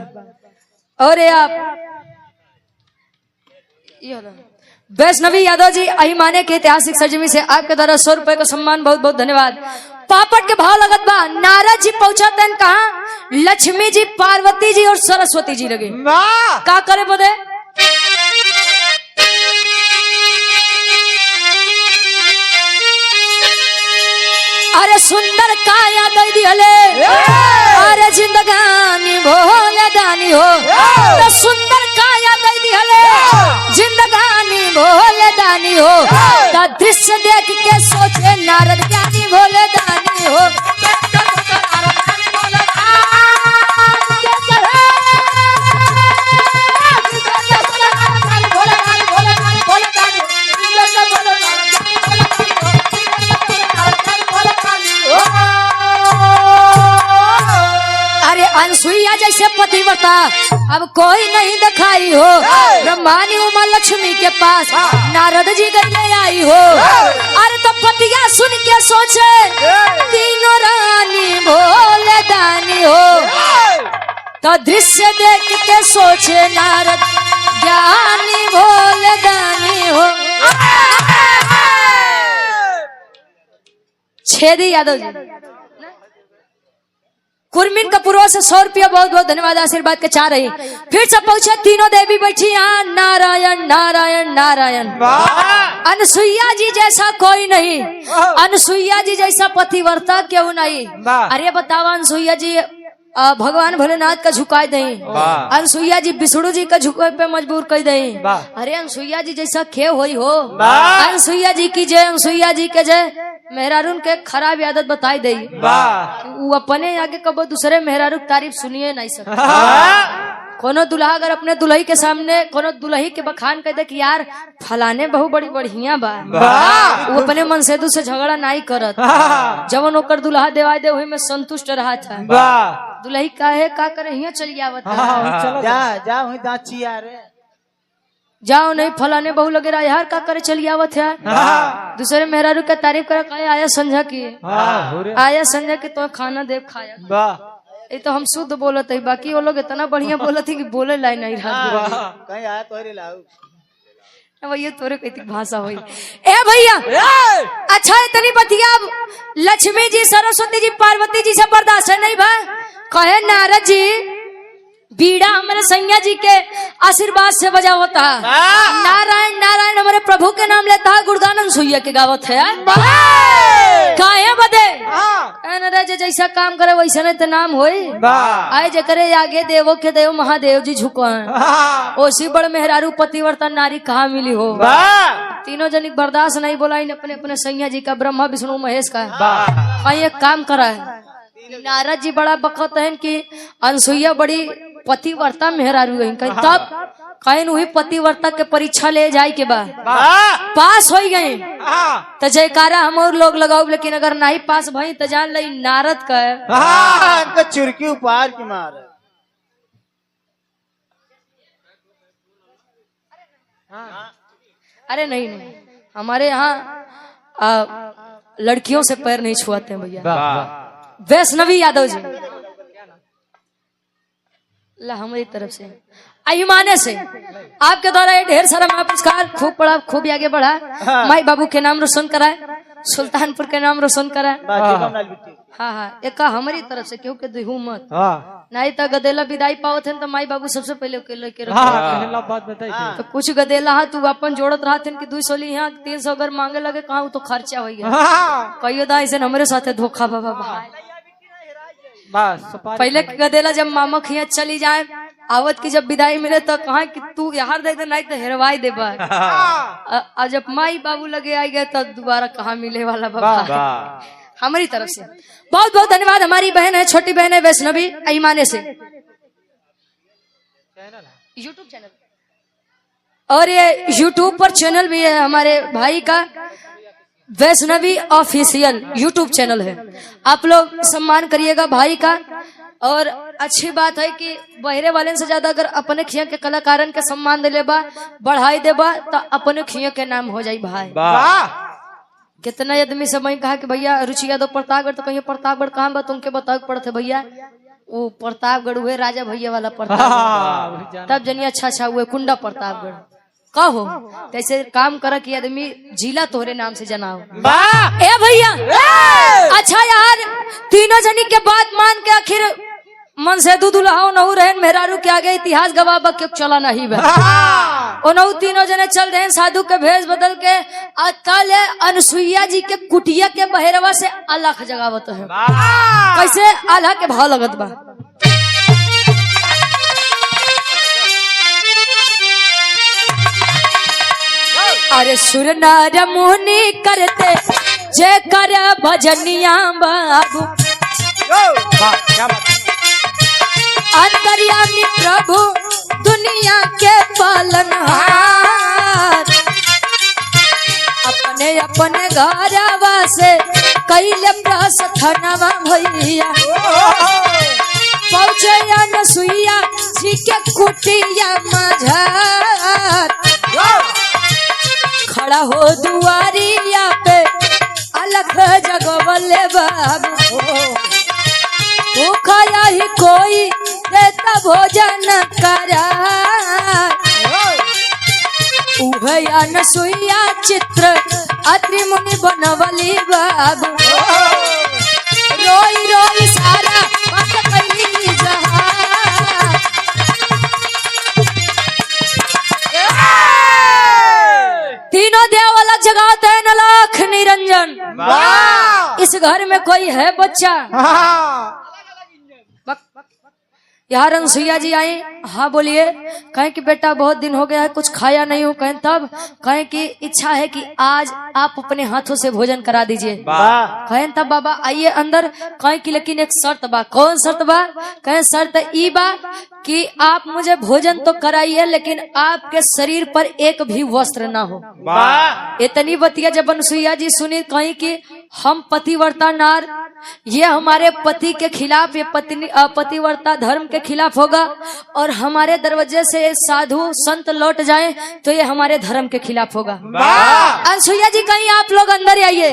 और आप वैष्णवी यादव जी अहिमाने के ऐतिहासिक सरजमी से आपके द्वारा 100 रुपए का सम्मान बहुत बहुत धन्यवाद। पापट के भाव लगत बा। नारद जी पहुंचाते हैं कहा, लक्ष्मी जी पार्वती जी और सरस्वती जी लगे का करे बदे। अरे सुंदर काया दई दिहले, अरे जिंदगानी भोले दानी हो, तो सुंदर काया दई दिहले जिंदगानी भोले दानी हो, तो दृश्य देख के सोचे नारद ज्ञानी भोले दानी हो। अनुसुईया जैसे पतिव्रता अब कोई नहीं दिखाई हो, ब्रह्मानी उमा लक्ष्मी के पास नारद जी गले आई हो। अरे तो पतिया सुन के सोचे तीनों रानी भोले दानी हो, तो दृश्य देख के सोचे नारद ज्ञानी भोले दानी हो। छेदी यादव जी कुर्मिन कपूरों से 100 रुपया बहुत बहुत धन्यवाद आशीर्वाद के चाह रही। फिर से पहुंचे तीनों देवी बैठी यहाँ, नारायण नारायण नारायण। अनसुईया जी जैसा कोई नहीं, अनसुईया जी जैसा पतिव्रता क्यों नहीं। अरे बताओ अनसुईया जी भगवान भोलेनाथ का झुकाए दें, अनसुईया जी विष्णु जी का झुकाए पे मजबूर कर दें। अरे अनसुईया जी जैसा खे होई हो, अनसुईया जी की जय, अनसुईया जी के जय। मेहरारून के खराब आदत बताई दे, वो अपने आगे कबो दूसरे मेहरारू की तारीफ सुनिए नहीं सकते। कोनो दुल्हा अगर अपने दुल्ही के सामने कोनो दुल्ही के बखान कर दे कि यार फलाने बहु बड़ी बढ़िया बा, वो अपने मनसेदू से झगड़ा नहीं करत। जब ओकर दुल्हा देवाय दे वही में संतुष्ट रहा था। दुल्ही काहे का करे हिया चली आवत जा वही दाची यार, जाओ नहीं फलाने बहु लगे रहा यार का करे चली आवत है। दूसरे मेहरारू का तारीफ कर आया संझा की, आया संझा की तो खाना दे खाया। ये तो हम शुद्ध बोलत है, बाकी वो लोग इतना बढ़िया बोलत है कि बोले लाई नहीं रहा। कहीं आया तोरे लाऊ भैया तोरे कैती भाषा हुई। ए भैया अच्छा इतनी बतिया लक्ष्मी जी, सरस्वती जी, पार्वती जी से बर्दाश्त नहीं भा। कहे नारद जी बीड़ा हमारे सैया जी के आशीर्वाद से बजा होता है। नारायण नारायण हमारे प्रभु के नाम लेता है, गुणगान अनसुईया के गावत है। काहे बदे नारद जी जैसा काम करे वैसा नहीं तो नाम होई। आए जे करे आगे देवो के देव महादेव जी झुको हैं। ओसी बड़ मेहरारू पतिव्रता नारी कहाँ मिली हो। तीनों जन बर्दाश्त नहीं बोला अपने अपने सैया जी का, ब्रह्मा विष्णु महेश का। कहीं एक काम करा है, नारद जी बड़ा बकत है कि अनसुईया बड़ी पतिव्रता मेहरारू गई। कहीं तब कहीं वही पतिव्रता के परीक्षा ले जाए के बाद पास हो गई तो जयकारा हम और लोग लगाओ, लेकिन अगर नहीं पास भई तो जान ली नारद का चुरकी उपहार की मार। अरे नहीं नहीं, हमारे यहाँ लड़कियों से पैर नहीं छुआते हैं भैया। वैष्णवी यादव जी ला हमारी तरफ से अहिमाने से आपके द्वारा ये ढेर सारा पुरस्कार खूब पढ़ा, खूब आगे बढ़ा, माई बाबू के नाम रोशन कराए, सुल्तानपुर के नाम रोशन कराए। हाँ हाँ एक हमारी तरफ से क्योंकि दिहू मत नहीं तो गदेला विदाई पाओ थे तो माई बाबू सबसे पहले लेके तो कुछ गदेला हाँ तू अपन जोड़त रहा थे कि 200 यहाँ 300 अगर मांगे लगे कहा तो खर्चा हो गया। कहियो दा ऐसे हमारे साथ धोखा बाबा पहले गदेला जब मामा खिया चली जाए आवत की जब विदाई मिले तो कहा कि तू यार दे दे नहीं तो हेरवाई दे बा। जब माई बाबू लगे आई गए तो दोबारा कहाँ मिले वाला बाबा। हमारी तरफ से बहुत बहुत धन्यवाद। हमारी बहन है, छोटी बहन है वैष्णवी अहिमाने से, यूट्यूब चैनल और ये यूट्यूब पर चैनल भी है हमारे भाई का, वैष्णवी ऑफिशियल यूट्यूब चैनल है। आप लोग सम्मान करिएगा भाई का। और अच्छी बात है कि बहरे वाले से ज्यादा अगर अपने खिया के कलाकारन के सम्मान दे लेबा, बढ़ाई देबा तो अपने खिया के नाम हो जाई भाई। कितना आदमी सब कहा कि भैया रुचि यादव प्रतापगढ़, तो कहिए प्रतापगढ़ कहाँ बा तुमके बताओ पड़ते भैया, वो प्रतापगढ़ हुए राजा भैया वाला प्रतापगढ़, तब जनी अच्छा अच्छा हुए कुंडा प्रतापगढ़ कहो। कैसे काम कर कि आदमी जिला तोहरे नाम से जनाओ। ए भैया अच्छा यार तीनों जनी के बात मान के आखिर मन से दुल्हाओ नहु रहन मेहरारू के आगे इतिहास गवाह क्यों चला नहीं नहु तीनों जने चल रहे साधु के भेष बदल के कल अनसुईया जी के कुटिया के बहेरवा से अलख जगावत है। कैसे आल्हा के भाव लगत बा। अरे सुर नार मुनि करते जय कर भजनिया बाबू, अंतर्यामी प्रभु दुनिया के पालनहार, अपने अपने घरवा से कैले प्रस्थानवा भैया, पहुँचे अनसुईया जी के कुटिया माझार, खड़ा हो दुआरिया पे अलख जगवले बाबू, भूखा ही कोई देता भोजन करा, अनसुईया चित्र अत्रि मुनि बनवली बाबू, रोई रोई सारा लगाओ तैन लाख निरंजन। इस घर में कोई है बच्चा? यार अनसुईया जी आई। हाँ बोलिए। कहें कि बेटा बहुत दिन हो गया है कुछ खाया नहीं हूँ। कहें तब? कहें कि इच्छा है कि आज आप अपने हाथों से भोजन करा दीजिए। कहें तब बाबा आइए अंदर। कहें कि लेकिन एक शर्त बा। कौन शर्त बा? कहें शर्त ई बा कि आप मुझे भोजन तो कराइए लेकिन आपके शरीर पर एक भी वस्त्र ना हो। इतनी बतिया जब अनसुईया जी सुनी कहीं कि हम पतिव्रता नार, ये हमारे पति के खिलाफ, ये पतिव्रता धर्म के खिलाफ होगा और हमारे दरवाजे से साधु संत लौट जाएं तो ये हमारे धर्म के खिलाफ होगा। अनसुईया जी कहीं आप लोग अंदर आइए।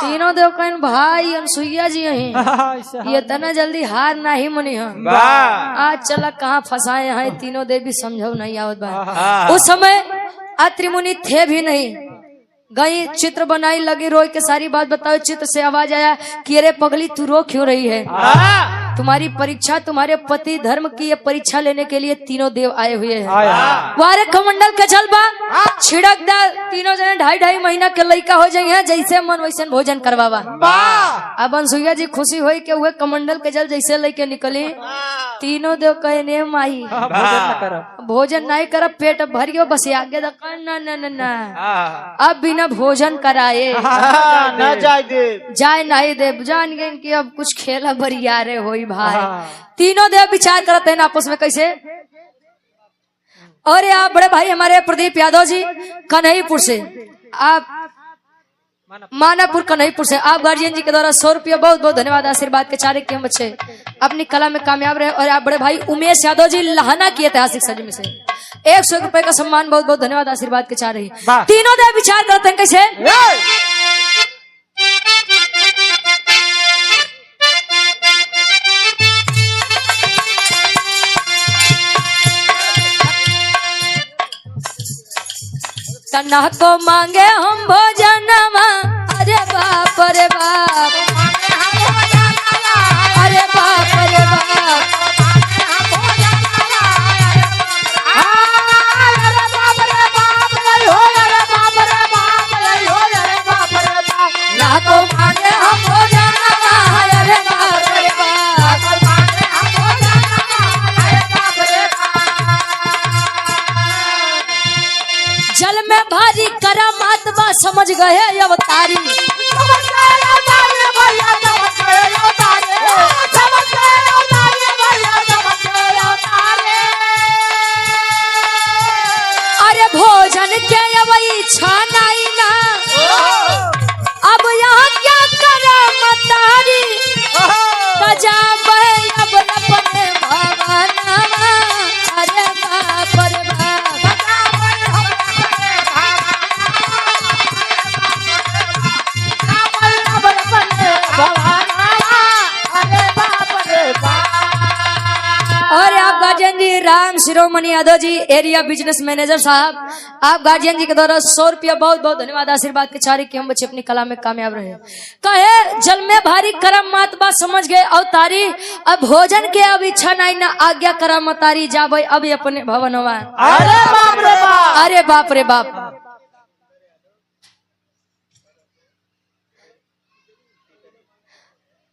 तीनों देव कहें भाई अनसुईया जी यही ये तना जल्दी हार नहीं मनी हम। आज चला कहाँ फंसाए हैं तीनों देवी समझो नहीं आवत बा। उस समय अत्रि मुनि थे भी नहीं। गई चित्र बनाई लगी रोई के सारी बात बताओ। चित्र से आवाज आया कि अरे पगली तू रो क्यों रही है? तुम्हारी परीक्षा, तुम्हारे पति धर्म की ये परीक्षा लेने के लिए तीनों देव आए हुए हैं। वारे कमंडल के चल बा छिड़क दा। तीनों जने 2.5 महीना के लड़का हो जाए जैसे मन वैसे भोजन करवावा। अब अनसुईया जी खुशी हुई कि वह कमंडल के जल जैसे लेके निकली। तीनों देव कहे ने माई भोजन नहीं कर पेट भरियो बस आगे ना अब बिना भोजन कराए न जाए नहीं दे। जान गए कि अब कुछ खेला बरियारे होई भाई। तीनों देव विचार करते हैं आपस में कैसे। और आप बड़े भाई हमारे प्रदीप यादव जी कन्हैपुर से, आप मानापुर कन्हैपुर से, आप गार्जियन जी के द्वारा 100 रुपया बहुत बहुत धन्यवाद। आशीर्वाद के चारे के हम बच्चे अपनी कला में कामयाब रहे। और आप बड़े भाई उमेश यादव जी लहाना की ऐतिहासिक सजी में से 100 रुपए का सम्मान बहुत बहुत धन्यवाद। आशीर्वाद के चारे। तीनों देव विचार करते हैं कैसे। कन्हा को मांगे हम भोजनमा। अरे बाप रे बाप, अरे बाप रे बाप, कन्हा को मांगे हम भोजनमा। अरे बाप रे बाप, जल में भारी करामात बा समझ गए अवतारी। अरे भोजन के अब इच्छा नहीं ना, अब यहाँ क्या करामतारी। बजा अब अपने भगवाना। अरे बाप रे बाप, और आप गार्जियन जी Ram Shiromani Yadav ji area business manager साहब, आप गार्जियन जी के द्वारा 100 रुपया बहुत बहुत धन्यवाद। आशीर्वाद के चारे कि हम बच्चे अपनी कला में कामयाब रहे। कहे जल में भारी करम मात बात समझ गए अवतारी। अब भोजन के अब इच्छा नहीं ना आज्ञा करम मतारी। जा भाई अब अपने भवन हुआ। अरे बाप रे बाप, अरे बाप रे बाप।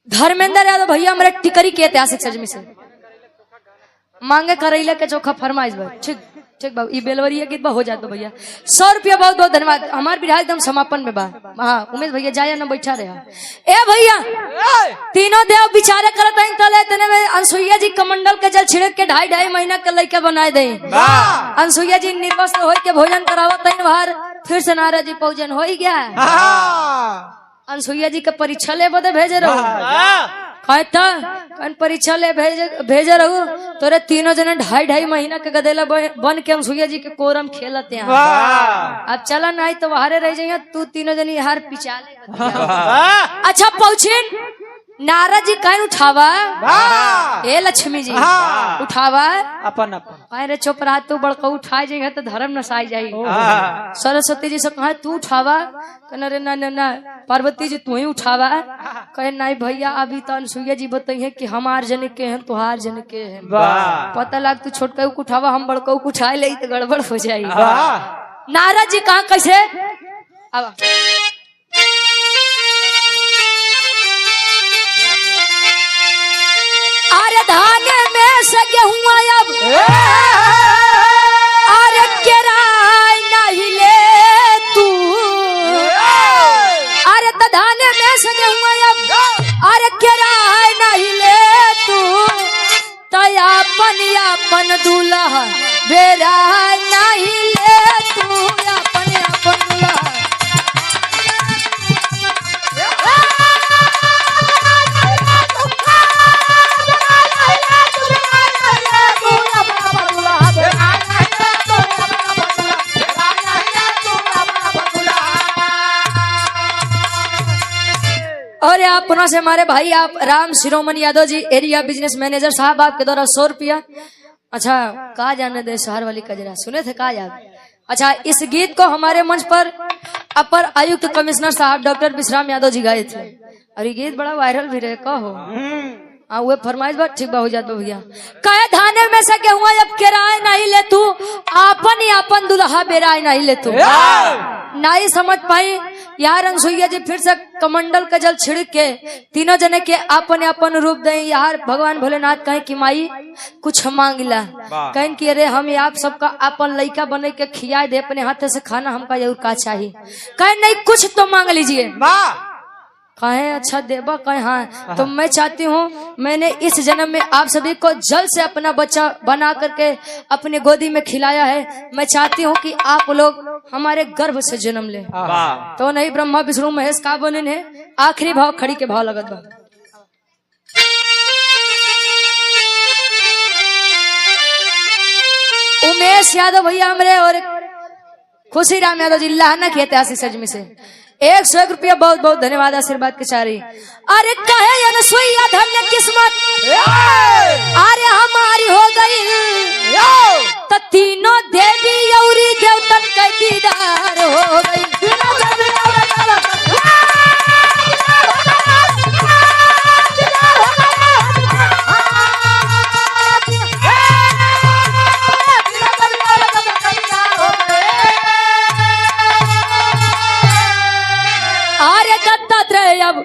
धर्मेंद्र यादव भैया हमारे टिकरी के ऐतिहासिक सजमी से मांगे करैला के चोखा फरमाइश भाई। ठीक ठीक बाबू ये बेलवरिया गीत बा हो जाता भैया। 100 रुपया बहुत बहुत धन्यवाद। हमारे विधायक एकदम समापन में बा। हाँ उमेश भैया जाया ना बैठा रहा। ए भैया तीनों देव बिचारे करत हैं तले तने में अनसुईया जी कमंडल के जल छिड़क के 2.5 महीना के लइका बनाए दे। अनसुईया जी निर्वस्त्र हो के भोजन करावत हैं बाहर। फिर से नाराज जी भोजन हो ही गया। अनसुईया जी के परीक्षा ले बदे भेजे रहो। परीक्षा ले भेजे रहू तोरे तीनों जने 2.5 महीना के गदेला बन के अनसुईया जी के कोरम खेलते हैं। अब चला नहीं तो वहारे रह जाइए। तू तीनों जने हार पिछा ले। अच्छा पहुंचिन नारद जी कहीं उठावा। ए लक्ष्मी जी उठावा अपन अपन। अरे चुप रहा तू बड़का उठाए जाएगा तो धर्म नसाई जाएगी। सरस्वती जी से कहा तू उठावा। कहना रे ना ना ना पार्वती जी तू ही उठावा। कहे नहीं भैया अभी तो अनसुईया जी बताइए कि हमार जने के हैं तुहार जने के हैं। पता लग तू छोटका उठावा हम बड़का उठाए ले तो गड़बड़ हो जाएगी। नारद जी कहा कैसे अब अरे धान में से गेहूं अब अरे केराय नहीं ले तू अरे तो धान में से गेहूं अब अरे केराय नहीं ले तू तया अपन दूल्हा बेरा नहीं ले तू अपन दूल्हा और अपनों से हमारे भाई आप Ram Shiromani Yadav ji area business manager साहब आपके द्वारा 100 रुपया। अच्छा कहा जाने दे शहर वाली कजरा सुने थे कहा याद। अच्छा इस गीत को हमारे मंच पर अपर आयुक्त कमिश्नर साहब डॉक्टर विश्राम यादव जी गाए थे और ये गीत बड़ा वायरल भी रहे कहो हाँ वो फरमाइश बात ठीक बा हो जात भैया कहे धाने में से गेहूं अब किराए नहीं ले तू आपन ही अपन दुल्हा बेराए नहीं ले तू नहीं समझ पाई यार अनसुईया जी फिर से कमंडल का जल छिड़क के तीनों जने के अपन अपन रूप दे यार भगवान भोलेनाथ कहें कि माई कुछ मांगिला कहें कि अरे हम आप सबका अपन लड़का बने के खिया दे अपने हाथ से खाना हमका जरूर का चाहिए कहें नहीं कुछ तो मांग लीजिए कहें अच्छा देवा कहें हाँ तो मैं चाहती हूँ मैंने इस जन्म में आप सभी को जल से अपना बच्चा बना करके अपने गोदी में खिलाया है मैं चाहती हूँ कि आप लोग हमारे गर्भ से जन्म ले तो नहीं ब्रह्मा विष्णु महेश का बने है आखिरी भाव खड़ी के भाव लगत बा उमेश यादव भैया हमरे और खुशी राम यादव जी लाना कहते आशीष सजमी से 101 रुपया बहुत बहुत धन्यवाद आशीर्वाद के चारी। अरे कहे अनसुईया धन्य किस्मत अरे हमारी हो गई तो तीनों देवी औरी देवतन के दीदार हो गई अब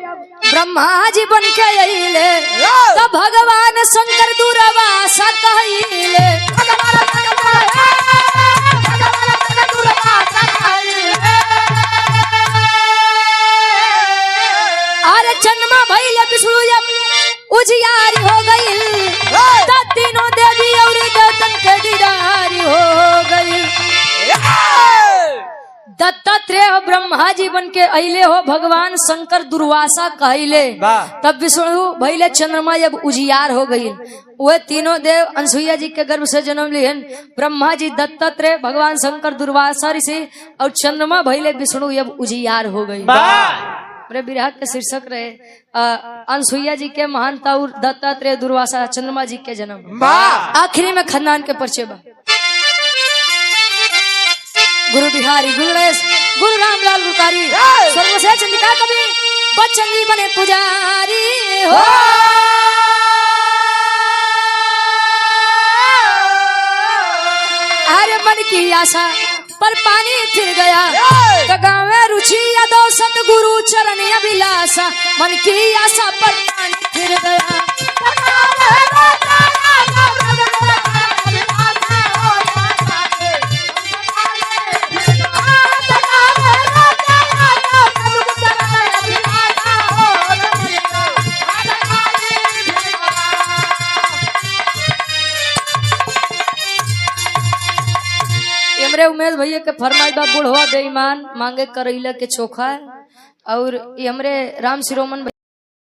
ब्रह्मा जी बन के अइले तो भगवान शंकर दूरवासा कहिले अरे जन्मा भइले विष्णु उजियारी हो गई तो तीनों देवी और देवतन के दीदारी हो गई दत्तात्रेय ब्रह्मा जी बन के अइले हो भगवान शंकर दुर्वासा कहले तब विष्णु भइले चंद्रमा जब उजियार हो गई वे तीनों देव अनसुईया जी के गर्भ से जन्म लिहन ब्रह्मा जी दत्तात्रेय भगवान शंकर दुर्वासा ऋषि और चंद्रमा भइले विष्णु जब उजियार हो गई मेरे विराह के शीर्षक रहे अनसुईया जी के महानता और दत्तात्रेय दुर्वासा चंद्रमा जी के जन्म आखिरी में खानदान के परिचय बा गुरु बिहारी गुरु गणेश गुरु रामलाल गुरकारी स्वर्ग से चंदिका कवि बच्चन जी बने पुजारी हो अरे मन की आशा पर पानी फिर गया तो गाँव में रुचि यादव सतगुरु चरण अभिलाषा मन की आशा पर पानी फिर गया उमेश भैया के फरमाइश बा बुढ़वा बेईमान मांगे करैला के चोखा और ये हमरे राम शिरोमन